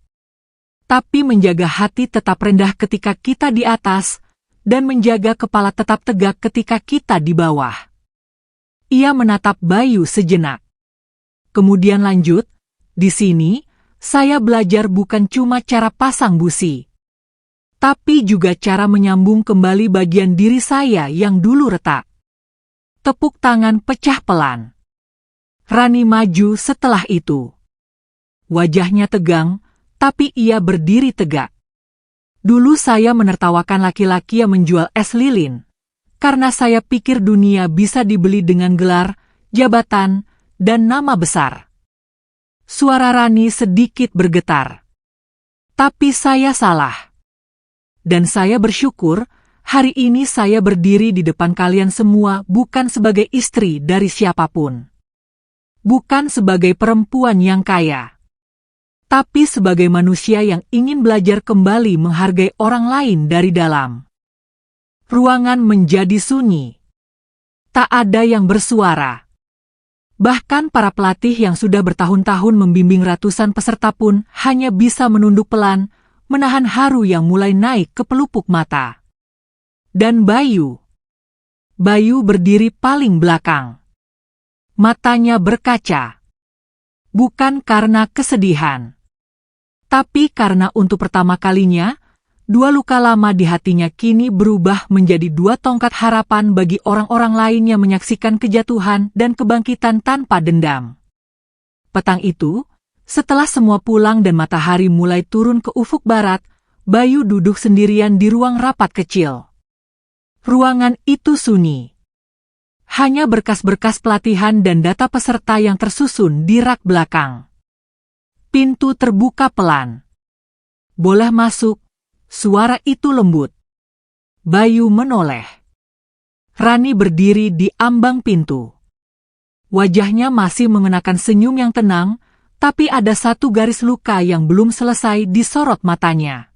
Tapi menjaga hati tetap rendah ketika kita di atas, dan menjaga kepala tetap tegak ketika kita di bawah. Ia menatap Bayu sejenak. Kemudian lanjut, di sini, saya belajar bukan cuma cara pasang busi, tapi juga cara menyambung kembali bagian diri saya yang dulu retak. Tepuk tangan pecah pelan. Rani maju setelah itu. Wajahnya tegang, tapi ia berdiri tegak. Dulu saya menertawakan laki-laki yang menjual es lilin, karena saya pikir dunia bisa dibeli dengan gelar, jabatan, dan nama besar. Suara Rani sedikit bergetar. Tapi saya salah. Dan saya bersyukur, hari ini saya berdiri di depan kalian semua bukan sebagai istri dari siapapun. Bukan sebagai perempuan yang kaya. Tapi sebagai manusia yang ingin belajar kembali menghargai orang lain dari dalam. Ruangan menjadi sunyi. Tak ada yang bersuara. Bahkan para pelatih yang sudah bertahun-tahun membimbing ratusan peserta pun hanya bisa menunduk pelan, menahan haru yang mulai naik ke pelupuk mata. Dan Bayu. Bayu berdiri paling belakang. Matanya berkaca. Bukan karena kesedihan. Tapi karena untuk pertama kalinya, dua luka lama di hatinya kini berubah menjadi dua tongkat harapan bagi orang-orang lain yang menyaksikan kejatuhan dan kebangkitan tanpa dendam. Petang itu, setelah semua pulang dan matahari mulai turun ke ufuk barat, Bayu duduk sendirian di ruang rapat kecil. Ruangan itu sunyi. Hanya berkas-berkas pelatihan dan data peserta yang tersusun di rak belakang. Pintu terbuka pelan. Boleh masuk. Suara itu lembut. Bayu menoleh. Rani berdiri di ambang pintu. Wajahnya masih mengenakan senyum yang tenang, tapi ada satu garis luka yang belum selesai disorot matanya.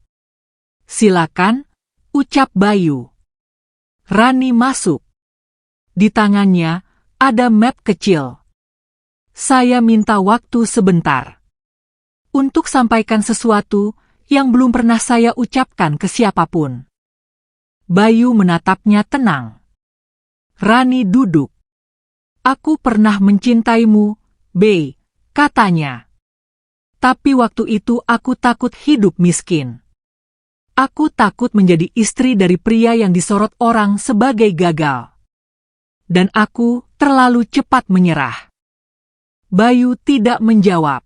Silakan, ucap Bayu. Rani masuk. Di tangannya ada map kecil. Saya minta waktu sebentar. Untuk sampaikan sesuatu yang belum pernah saya ucapkan ke siapapun. Bayu menatapnya tenang. Rani duduk. Aku pernah mencintaimu, B. katanya. Tapi waktu itu aku takut hidup miskin. Aku takut menjadi istri dari pria yang disorot orang sebagai gagal. Dan aku terlalu cepat menyerah. Bayu tidak menjawab.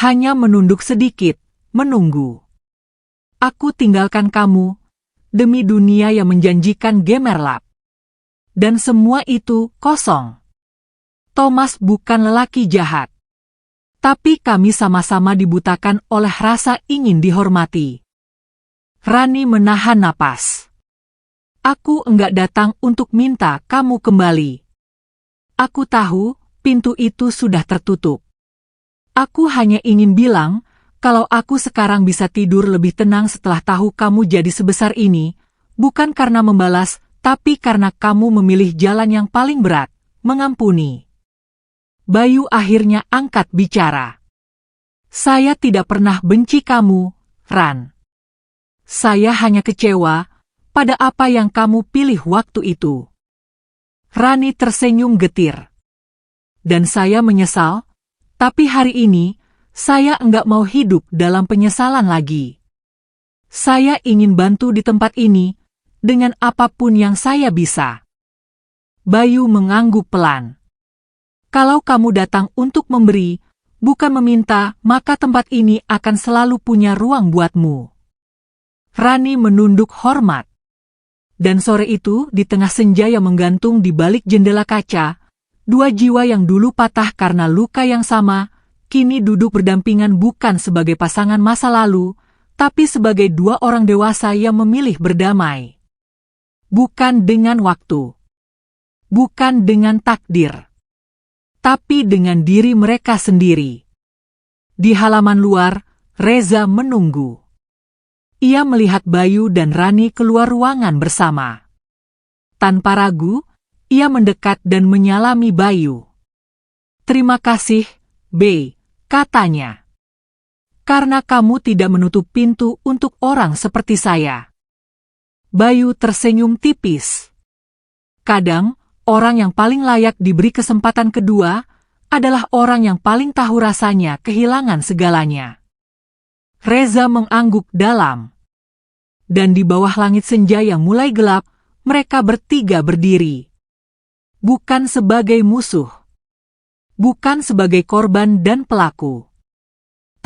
Hanya menunduk sedikit, menunggu. Aku tinggalkan kamu, demi dunia yang menjanjikan gemerlap. Dan semua itu kosong. Thomas bukan lelaki jahat. Tapi kami sama-sama dibutakan oleh rasa ingin dihormati. Rani menahan napas. Aku enggak datang untuk minta kamu kembali. Aku tahu pintu itu sudah tertutup. Aku hanya ingin bilang, kalau aku sekarang bisa tidur lebih tenang setelah tahu kamu jadi sebesar ini, bukan karena membalas, tapi karena kamu memilih jalan yang paling berat, mengampuni. Bayu akhirnya angkat bicara. Saya tidak pernah benci kamu, Ran. Saya hanya kecewa pada apa yang kamu pilih waktu itu. Rani tersenyum getir. Dan saya menyesal, tapi hari ini, saya enggak mau hidup dalam penyesalan lagi. Saya ingin bantu di tempat ini, dengan apapun yang saya bisa. Bayu mengangguk pelan. Kalau kamu datang untuk memberi, bukan meminta, maka tempat ini akan selalu punya ruang buatmu. Rani menunduk hormat. Dan sore itu, di tengah senja yang menggantung di balik jendela kaca, dua jiwa yang dulu patah karena luka yang sama, kini duduk berdampingan bukan sebagai pasangan masa lalu, tapi sebagai dua orang dewasa yang memilih berdamai. Bukan dengan waktu. Bukan dengan takdir. Tapi dengan diri mereka sendiri. Di halaman luar, Reza menunggu. Ia melihat Bayu dan Rani keluar ruangan bersama. Tanpa ragu, ia mendekat dan menyalami Bayu. Terima kasih, B, katanya. Karena kamu tidak menutup pintu untuk orang seperti saya. Bayu tersenyum tipis. Kadang, orang yang paling layak diberi kesempatan kedua adalah orang yang paling tahu rasanya kehilangan segalanya. Reza mengangguk dalam. Dan di bawah langit senja yang mulai gelap, mereka bertiga berdiri. Bukan sebagai musuh. Bukan sebagai korban dan pelaku.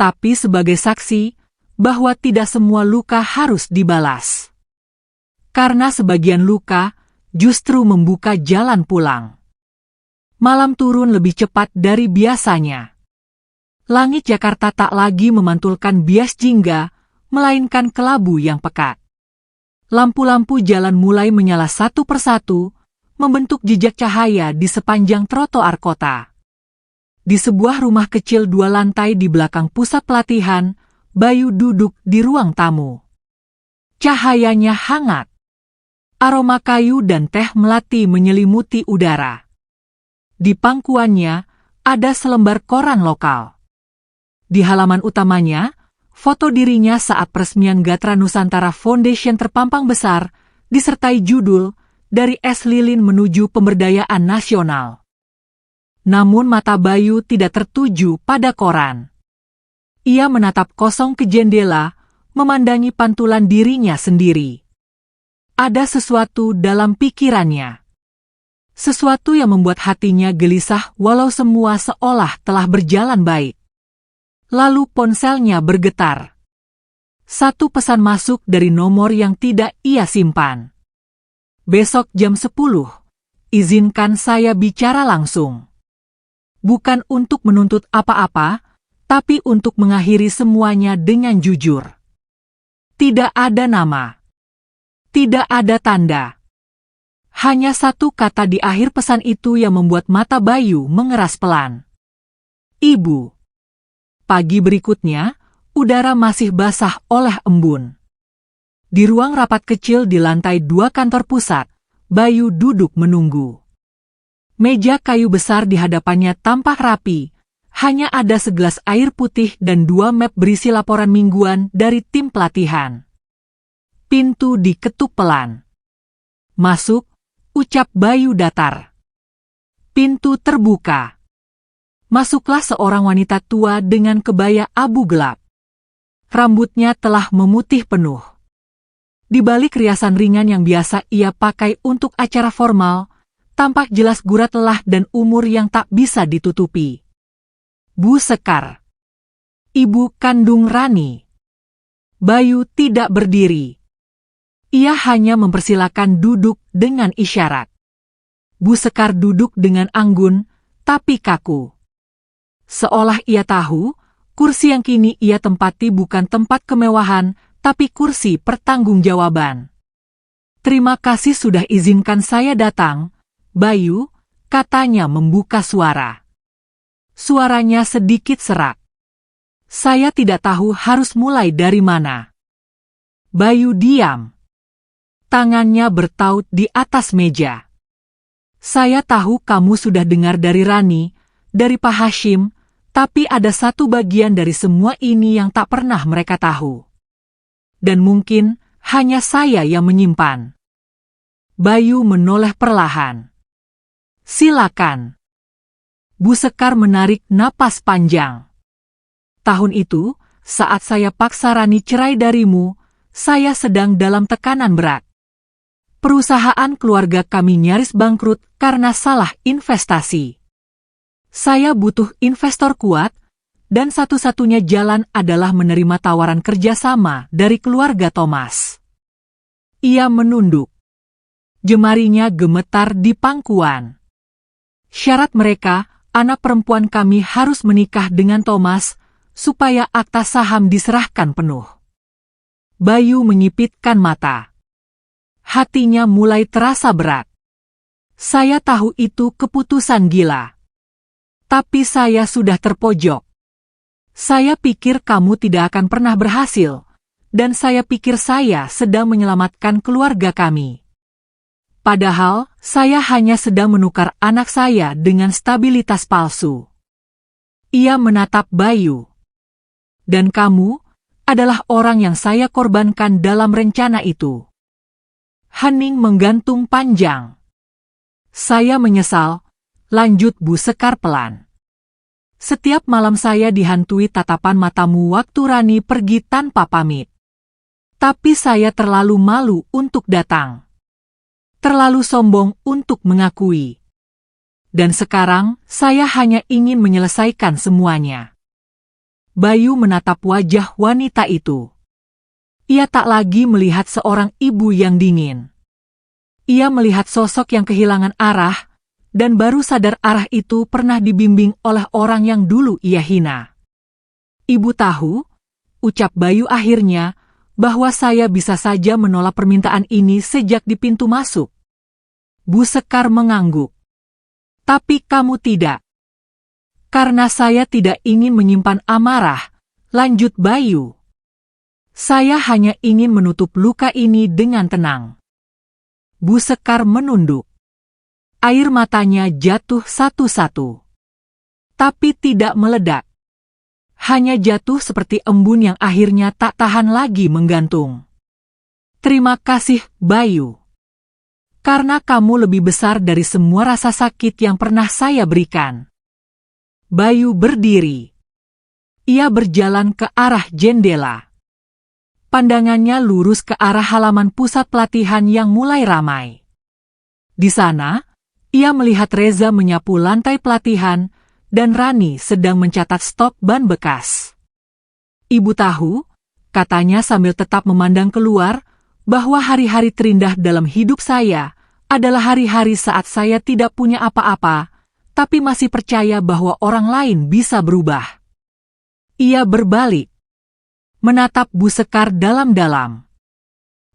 Tapi sebagai saksi bahwa tidak semua luka harus dibalas. Karena sebagian luka justru membuka jalan pulang. Malam turun lebih cepat dari biasanya. Langit Jakarta tak lagi memantulkan bias jingga, melainkan kelabu yang pekat. Lampu-lampu jalan mulai menyala satu persatu, membentuk jejak cahaya di sepanjang trotoar kota. Di sebuah rumah kecil 2 lantai di belakang pusat pelatihan, Bayu duduk di ruang tamu. Cahayanya hangat. Aroma kayu dan teh melati menyelimuti udara. Di pangkuannya, ada selembar koran lokal. Di halaman utamanya, foto dirinya saat peresmian Gatra Nusantara Foundation terpampang besar, disertai judul, Dari Es Lilin Menuju Pemberdayaan Nasional. Namun mata Bayu tidak tertuju pada koran. Ia menatap kosong ke jendela, memandangi pantulan dirinya sendiri. Ada sesuatu dalam pikirannya. Sesuatu yang membuat hatinya gelisah walau semua seolah telah berjalan baik. Lalu ponselnya bergetar. Satu pesan masuk dari nomor yang tidak ia simpan. Besok jam 10, izinkan saya bicara langsung. Bukan untuk menuntut apa-apa, tapi untuk mengakhiri semuanya dengan jujur. Tidak ada nama. Tidak ada tanda. Hanya satu kata di akhir pesan itu yang membuat mata Bayu mengeras pelan. Ibu. Pagi berikutnya, udara masih basah oleh embun. Di ruang rapat kecil di lantai 2 kantor pusat, Bayu duduk menunggu. Meja kayu besar di hadapannya tampak rapi, hanya ada segelas air putih dan 2 map berisi laporan mingguan dari tim pelatihan. Pintu diketuk pelan. Masuk, ucap Bayu datar. Pintu terbuka. masuklah seorang wanita tua dengan kebaya abu gelap. Rambutnya telah memutih penuh. Di balik riasan ringan yang biasa ia pakai untuk acara formal, tampak jelas gurat lelah dan umur yang tak bisa ditutupi. Bu Sekar, ibu kandung Rani. Bayu tidak berdiri. Ia hanya mempersilakan duduk dengan isyarat. Bu Sekar duduk dengan anggun, tapi kaku. Seolah ia tahu, kursi yang kini ia tempati bukan tempat kemewahan, tapi kursi pertanggungjawaban. Terima kasih sudah izinkan saya datang, Bayu, katanya membuka suara. Suaranya sedikit serak. Saya tidak tahu harus mulai dari mana. Bayu diam. Tangannya bertaut di atas meja. Saya tahu kamu sudah dengar dari Rani, dari Pak Hashim, tapi ada satu bagian dari semua ini yang tak pernah mereka tahu. Dan mungkin hanya saya yang menyimpan. Bayu menoleh perlahan. Silakan. Bu Sekar menarik napas panjang. Tahun itu, saat saya paksa Rani cerai darimu, saya sedang dalam tekanan berat. Perusahaan keluarga kami nyaris bangkrut karena salah investasi. Saya butuh investor kuat, dan satu-satunya jalan adalah menerima tawaran kerjasama dari keluarga Thomas. Ia menunduk. Jemarinya gemetar di pangkuan. Syarat mereka, anak perempuan kami harus menikah dengan Thomas, supaya akta saham diserahkan penuh. Bayu menyipitkan mata. Hatinya mulai terasa berat. Saya tahu itu keputusan gila. Tapi saya sudah terpojok. Saya pikir kamu tidak akan pernah berhasil, dan saya pikir saya sedang menyelamatkan keluarga kami. Padahal, saya hanya sedang menukar anak saya dengan stabilitas palsu. Ia menatap Bayu. Dan kamu adalah orang yang saya korbankan dalam rencana itu. Hening menggantung panjang. Saya menyesal, lanjut Bu Sekar pelan. Setiap malam saya dihantui tatapan matamu waktu Rani pergi tanpa pamit. Tapi saya terlalu malu untuk datang. Terlalu sombong untuk mengakui. Dan sekarang, saya hanya ingin menyelesaikan semuanya. Bayu menatap wajah wanita itu. Ia tak lagi melihat seorang ibu yang dingin. Ia melihat sosok yang kehilangan arah, dan baru sadar arah itu pernah dibimbing oleh orang yang dulu ia hina. Ibu tahu, ucap Bayu akhirnya, bahwa saya bisa saja menolak permintaan ini sejak di pintu masuk. Bu Sekar mengangguk. Tapi kamu tidak. Karena saya tidak ingin menyimpan amarah, lanjut Bayu. Saya hanya ingin menutup luka ini dengan tenang. Bu Sekar menunduk. Air matanya jatuh satu-satu. Tapi tidak meledak. Hanya jatuh seperti embun yang akhirnya tak tahan lagi menggantung. Terima kasih, Bayu. Karena kamu lebih besar dari semua rasa sakit yang pernah saya berikan. Bayu berdiri. Ia berjalan ke arah jendela. Pandangannya lurus ke arah halaman pusat pelatihan yang mulai ramai. Di sana, ia melihat Reza menyapu lantai pelatihan, dan Rani sedang mencatat stok ban bekas. Ibu tahu, katanya sambil tetap memandang keluar, bahwa hari-hari terindah dalam hidup saya adalah hari-hari saat saya tidak punya apa-apa, tapi masih percaya bahwa orang lain bisa berubah. Ia berbalik. Menatap Bu Sekar dalam-dalam.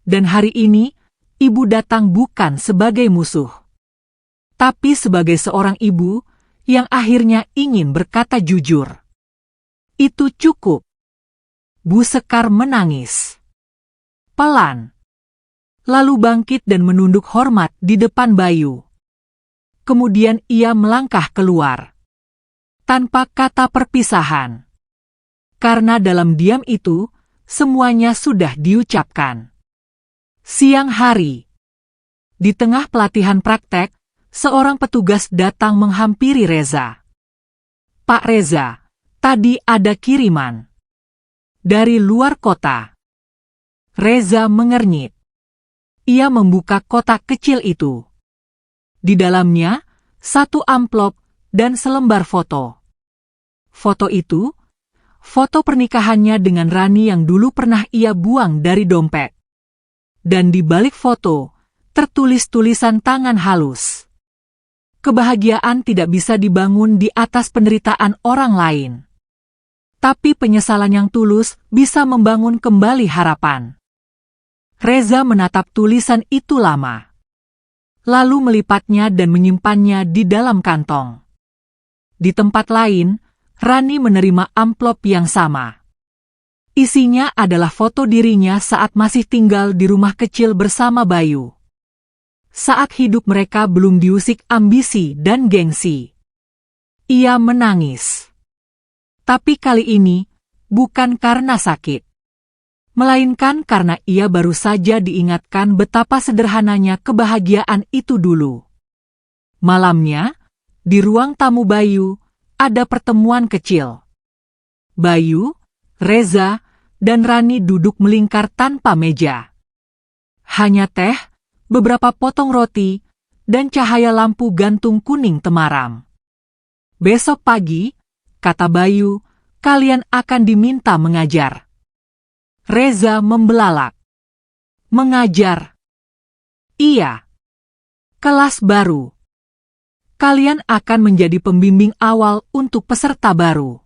Dan hari ini, ibu datang bukan sebagai musuh. Tapi sebagai seorang ibu, yang akhirnya ingin berkata jujur. Itu cukup. Bu Sekar menangis. Pelan. Lalu bangkit dan menunduk hormat di depan Bayu. Kemudian ia melangkah keluar. Tanpa kata perpisahan. Karena dalam diam itu, semuanya sudah diucapkan. Siang hari. Di tengah pelatihan praktek, seorang petugas datang menghampiri Reza. Pak Reza, tadi ada kiriman. Dari luar kota. Reza mengernyit. Ia membuka kotak kecil itu. Di dalamnya, satu amplop dan selembar foto. Foto itu, foto pernikahannya dengan Rani yang dulu pernah ia buang dari dompet. Dan di balik foto, tertulis tulisan tangan halus. Kebahagiaan tidak bisa dibangun di atas penderitaan orang lain. Tapi penyesalan yang tulus bisa membangun kembali harapan. Reza menatap tulisan itu lama. Lalu melipatnya dan menyimpannya di dalam kantong. Di tempat lain, Rani menerima amplop yang sama. Isinya adalah foto dirinya saat masih tinggal di rumah kecil bersama Bayu. Saat hidup mereka belum diusik ambisi dan gengsi. Ia menangis. Tapi kali ini, bukan karena sakit. Melainkan karena ia baru saja diingatkan betapa sederhananya kebahagiaan itu dulu. Malamnya, di ruang tamu Bayu, ada pertemuan kecil. Bayu, Reza, dan Rani duduk melingkar tanpa meja. Hanya teh, beberapa potong roti, dan cahaya lampu gantung kuning temaram. Besok pagi, kata Bayu, kalian akan diminta mengajar. Reza membelalak. Mengajar? Iya. Kelas baru. Kalian akan menjadi pembimbing awal untuk peserta baru.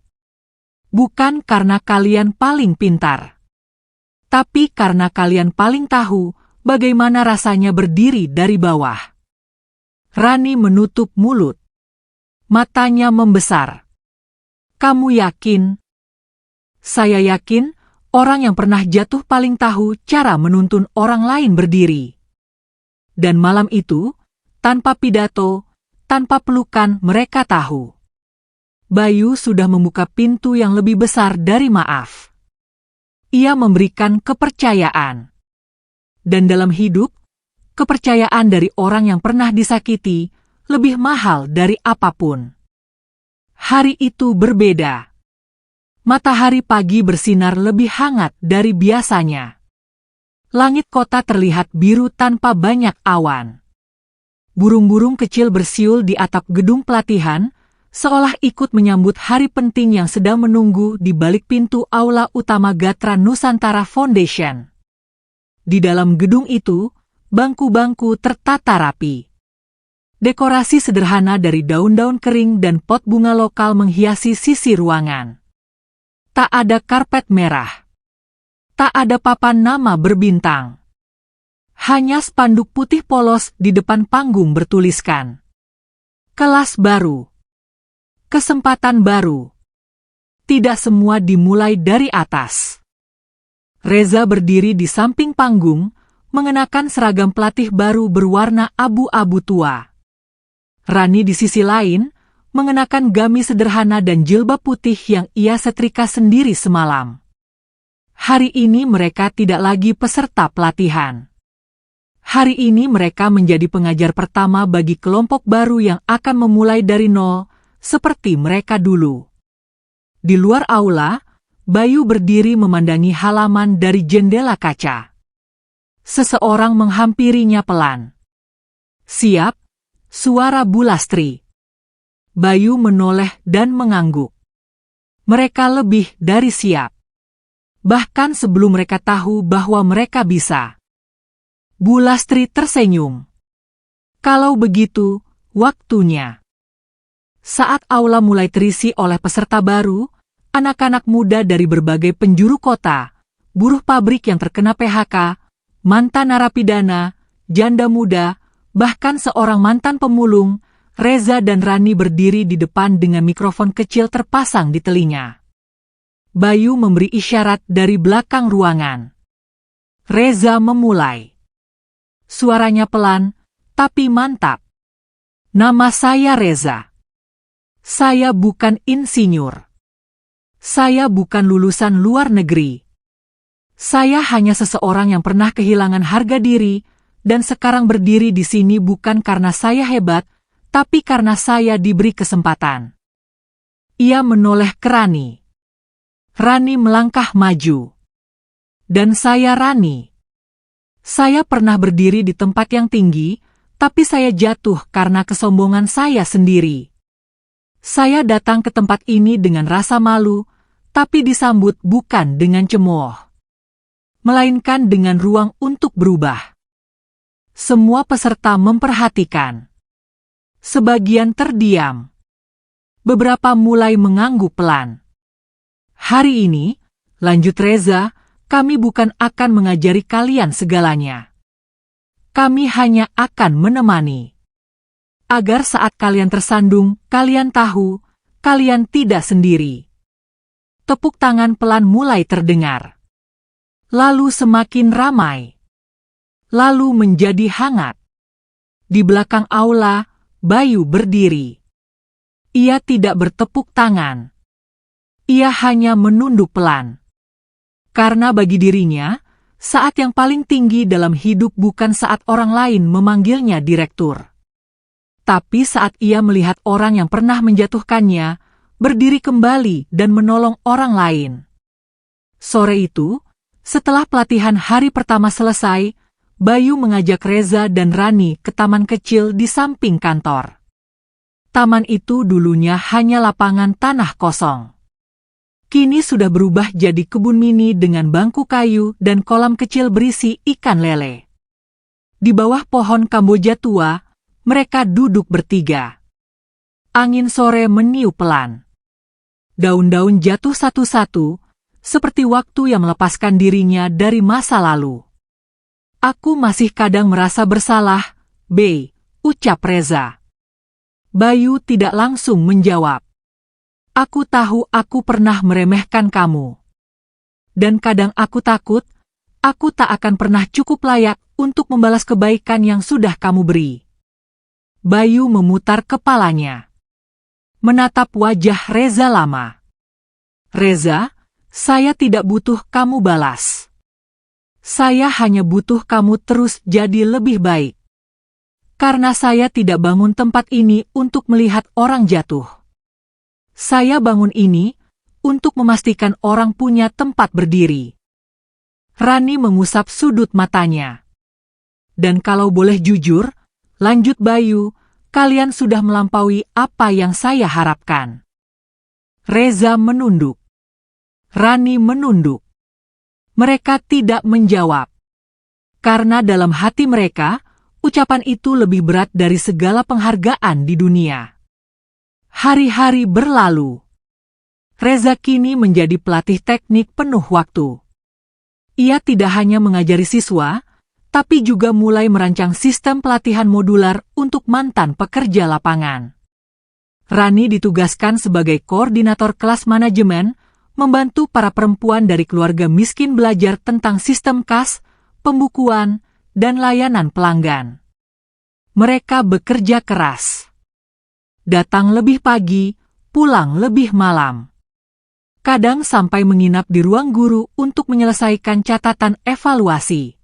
Bukan karena kalian paling pintar. Tapi karena kalian paling tahu bagaimana rasanya berdiri dari bawah. Rani menutup mulut. Matanya membesar. Kamu yakin? Saya yakin, orang yang pernah jatuh paling tahu cara menuntun orang lain berdiri. Dan malam itu, tanpa pidato, tanpa pelukan mereka tahu. Bayu sudah membuka pintu yang lebih besar dari maaf. Ia memberikan kepercayaan. Dan dalam hidup, kepercayaan dari orang yang pernah disakiti lebih mahal dari apapun. Hari itu berbeda. Matahari pagi bersinar lebih hangat dari biasanya. Langit kota terlihat biru tanpa banyak awan. Burung-burung kecil bersiul di atap gedung pelatihan, seolah ikut menyambut hari penting yang sedang menunggu di balik pintu aula utama Gatra Nusantara Foundation. Di dalam gedung itu, bangku-bangku tertata rapi. Dekorasi sederhana dari daun-daun kering dan pot bunga lokal menghiasi sisi ruangan. Tak ada karpet merah. Tak ada papan nama berbintang. Hanya spanduk putih polos di depan panggung bertuliskan. Kelas baru. Kesempatan baru. Tidak semua dimulai dari atas. Reza berdiri di samping panggung, mengenakan seragam pelatih baru berwarna abu-abu tua. Rani di sisi lain, mengenakan gamis sederhana dan jilbab putih yang ia setrika sendiri semalam. Hari ini mereka tidak lagi peserta pelatihan. Hari ini mereka menjadi pengajar pertama bagi kelompok baru yang akan memulai dari nol, seperti mereka dulu. Di luar aula, Bayu berdiri memandangi halaman dari jendela kaca. Seseorang menghampirinya pelan. Siap? Suara Bu Lastri. Bayu menoleh dan mengangguk. Mereka lebih dari siap. Bahkan sebelum mereka tahu bahwa mereka bisa. Bu Lastri tersenyum. Kalau begitu, waktunya. Saat aula mulai terisi oleh peserta baru, anak-anak muda dari berbagai penjuru kota, buruh pabrik yang terkena PHK, mantan narapidana, janda muda, bahkan seorang mantan pemulung, Reza dan Rani berdiri di depan dengan mikrofon kecil terpasang di telinga. Bayu memberi isyarat dari belakang ruangan. Reza memulai. Suaranya pelan, tapi mantap. Nama saya Reza. Saya bukan insinyur. Saya bukan lulusan luar negeri. Saya hanya seseorang yang pernah kehilangan harga diri, dan sekarang berdiri di sini bukan karena saya hebat, tapi karena saya diberi kesempatan. Ia menoleh ke Rani. Rani melangkah maju. Dan saya Rani. Saya pernah berdiri di tempat yang tinggi, tapi saya jatuh karena kesombongan saya sendiri. Saya datang ke tempat ini dengan rasa malu, tapi disambut bukan dengan cemooh, melainkan dengan ruang untuk berubah. Semua peserta memperhatikan. Sebagian terdiam. Beberapa mulai mengangguk pelan. Hari ini, lanjut Reza, kami bukan akan mengajari kalian segalanya. Kami hanya akan menemani. Agar saat kalian tersandung, kalian tahu, kalian tidak sendiri. Tepuk tangan pelan mulai terdengar. Lalu semakin ramai. Lalu menjadi hangat. Di belakang aula, Bayu berdiri. Ia tidak bertepuk tangan. Ia hanya menunduk pelan. Karena bagi dirinya, saat yang paling tinggi dalam hidup bukan saat orang lain memanggilnya direktur. Tapi saat ia melihat orang yang pernah menjatuhkannya, berdiri kembali dan menolong orang lain. Sore itu, setelah pelatihan hari pertama selesai, Bayu mengajak Reza dan Rani ke taman kecil di samping kantor. Taman itu dulunya hanya lapangan tanah kosong. Kini sudah berubah jadi kebun mini dengan bangku kayu dan kolam kecil berisi ikan lele. Di bawah pohon Kamboja tua, mereka duduk bertiga. Angin sore meniup pelan. Daun-daun jatuh satu-satu, seperti waktu yang melepaskan dirinya dari masa lalu. Aku masih kadang merasa bersalah, ucap Reza. Bayu tidak langsung menjawab. Aku tahu aku pernah meremehkan kamu. Dan kadang aku takut, aku tak akan pernah cukup layak untuk membalas kebaikan yang sudah kamu beri. Bayu memutar kepalanya. Menatap wajah Reza lama. Reza, saya tidak butuh kamu balas. Saya hanya butuh kamu terus jadi lebih baik. Karena saya tidak bangun tempat ini untuk melihat orang jatuh. Saya bangun ini untuk memastikan orang punya tempat berdiri. Rani mengusap sudut matanya. Dan kalau boleh jujur, lanjut Bayu, kalian sudah melampaui apa yang saya harapkan. Reza menunduk. Rani menunduk. Mereka tidak menjawab. Karena dalam hati mereka, ucapan itu lebih berat dari segala penghargaan di dunia. Hari-hari berlalu. Reza kini menjadi pelatih teknik penuh waktu. Ia tidak hanya mengajari siswa, tapi juga mulai merancang sistem pelatihan modular untuk mantan pekerja lapangan. Rani ditugaskan sebagai koordinator kelas manajemen, membantu para perempuan dari keluarga miskin belajar tentang sistem kas, pembukuan, dan layanan pelanggan. Mereka bekerja keras. Datang lebih pagi, pulang lebih malam. Kadang sampai menginap di ruang guru untuk menyelesaikan catatan evaluasi.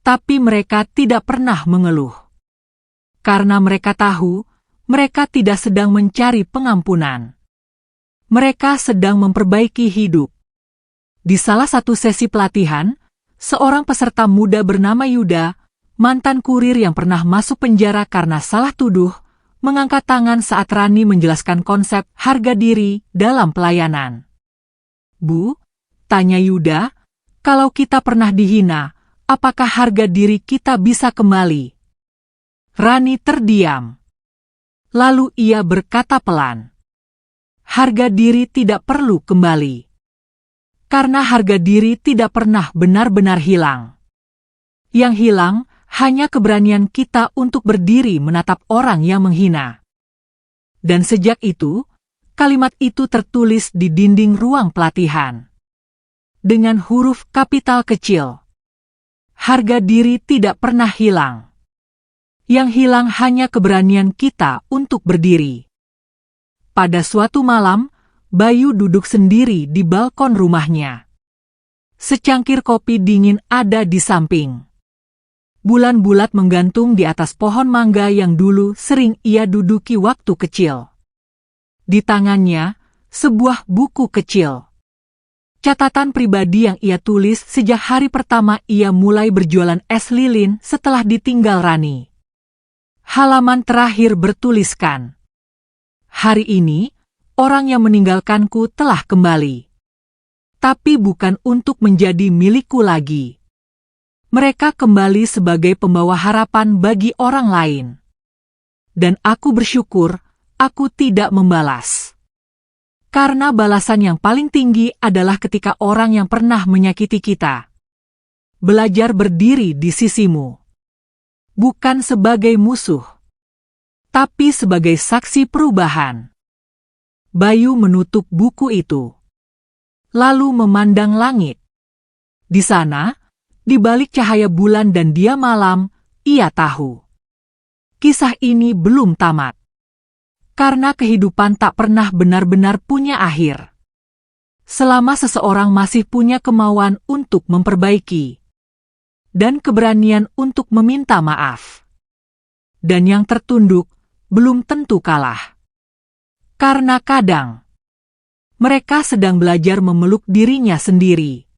Tapi mereka tidak pernah mengeluh. Karena mereka tahu, mereka tidak sedang mencari pengampunan. Mereka sedang memperbaiki hidup. Di salah satu sesi pelatihan, seorang peserta muda bernama Yuda, mantan kurir yang pernah masuk penjara karena salah tuduh, mengangkat tangan saat Rani menjelaskan konsep harga diri dalam pelayanan. Bu, tanya Yuda, kalau kita pernah dihina, apakah harga diri kita bisa kembali? Rani terdiam. Lalu ia berkata pelan, harga diri tidak perlu kembali. Karena harga diri tidak pernah benar-benar hilang. Yang hilang hanya keberanian kita untuk berdiri menatap orang yang menghina. Dan sejak itu, kalimat itu tertulis di dinding ruang pelatihan. Dengan huruf kapital kecil. Harga diri tidak pernah hilang. Yang hilang hanya keberanian kita untuk berdiri. Pada suatu malam, Bayu duduk sendiri di balkon rumahnya. Secangkir kopi dingin ada di samping. Bulan bulat menggantung di atas pohon mangga yang dulu sering ia duduki waktu kecil. Di tangannya, Sebuah buku kecil. Catatan pribadi yang ia tulis sejak hari pertama ia mulai berjualan es lilin setelah ditinggal Rani. Halaman terakhir bertuliskan, "Hari ini, orang yang meninggalkanku telah kembali. Tapi bukan untuk menjadi milikku lagi. Mereka kembali sebagai pembawa harapan bagi orang lain. Dan aku bersyukur, aku tidak membalas. Karena balasan yang paling tinggi adalah ketika orang yang pernah menyakiti kita belajar berdiri di sisimu. Bukan sebagai musuh, tapi sebagai saksi perubahan." Bayu menutup buku itu, lalu memandang langit. Di sana, di balik cahaya bulan dan dia malam, ia tahu kisah ini belum tamat. Karena kehidupan tak pernah benar-benar punya akhir. Selama seseorang masih punya kemauan untuk memperbaiki dan keberanian untuk meminta maaf. Dan yang tertunduk belum tentu kalah. Karena kadang mereka sedang belajar memeluk dirinya sendiri.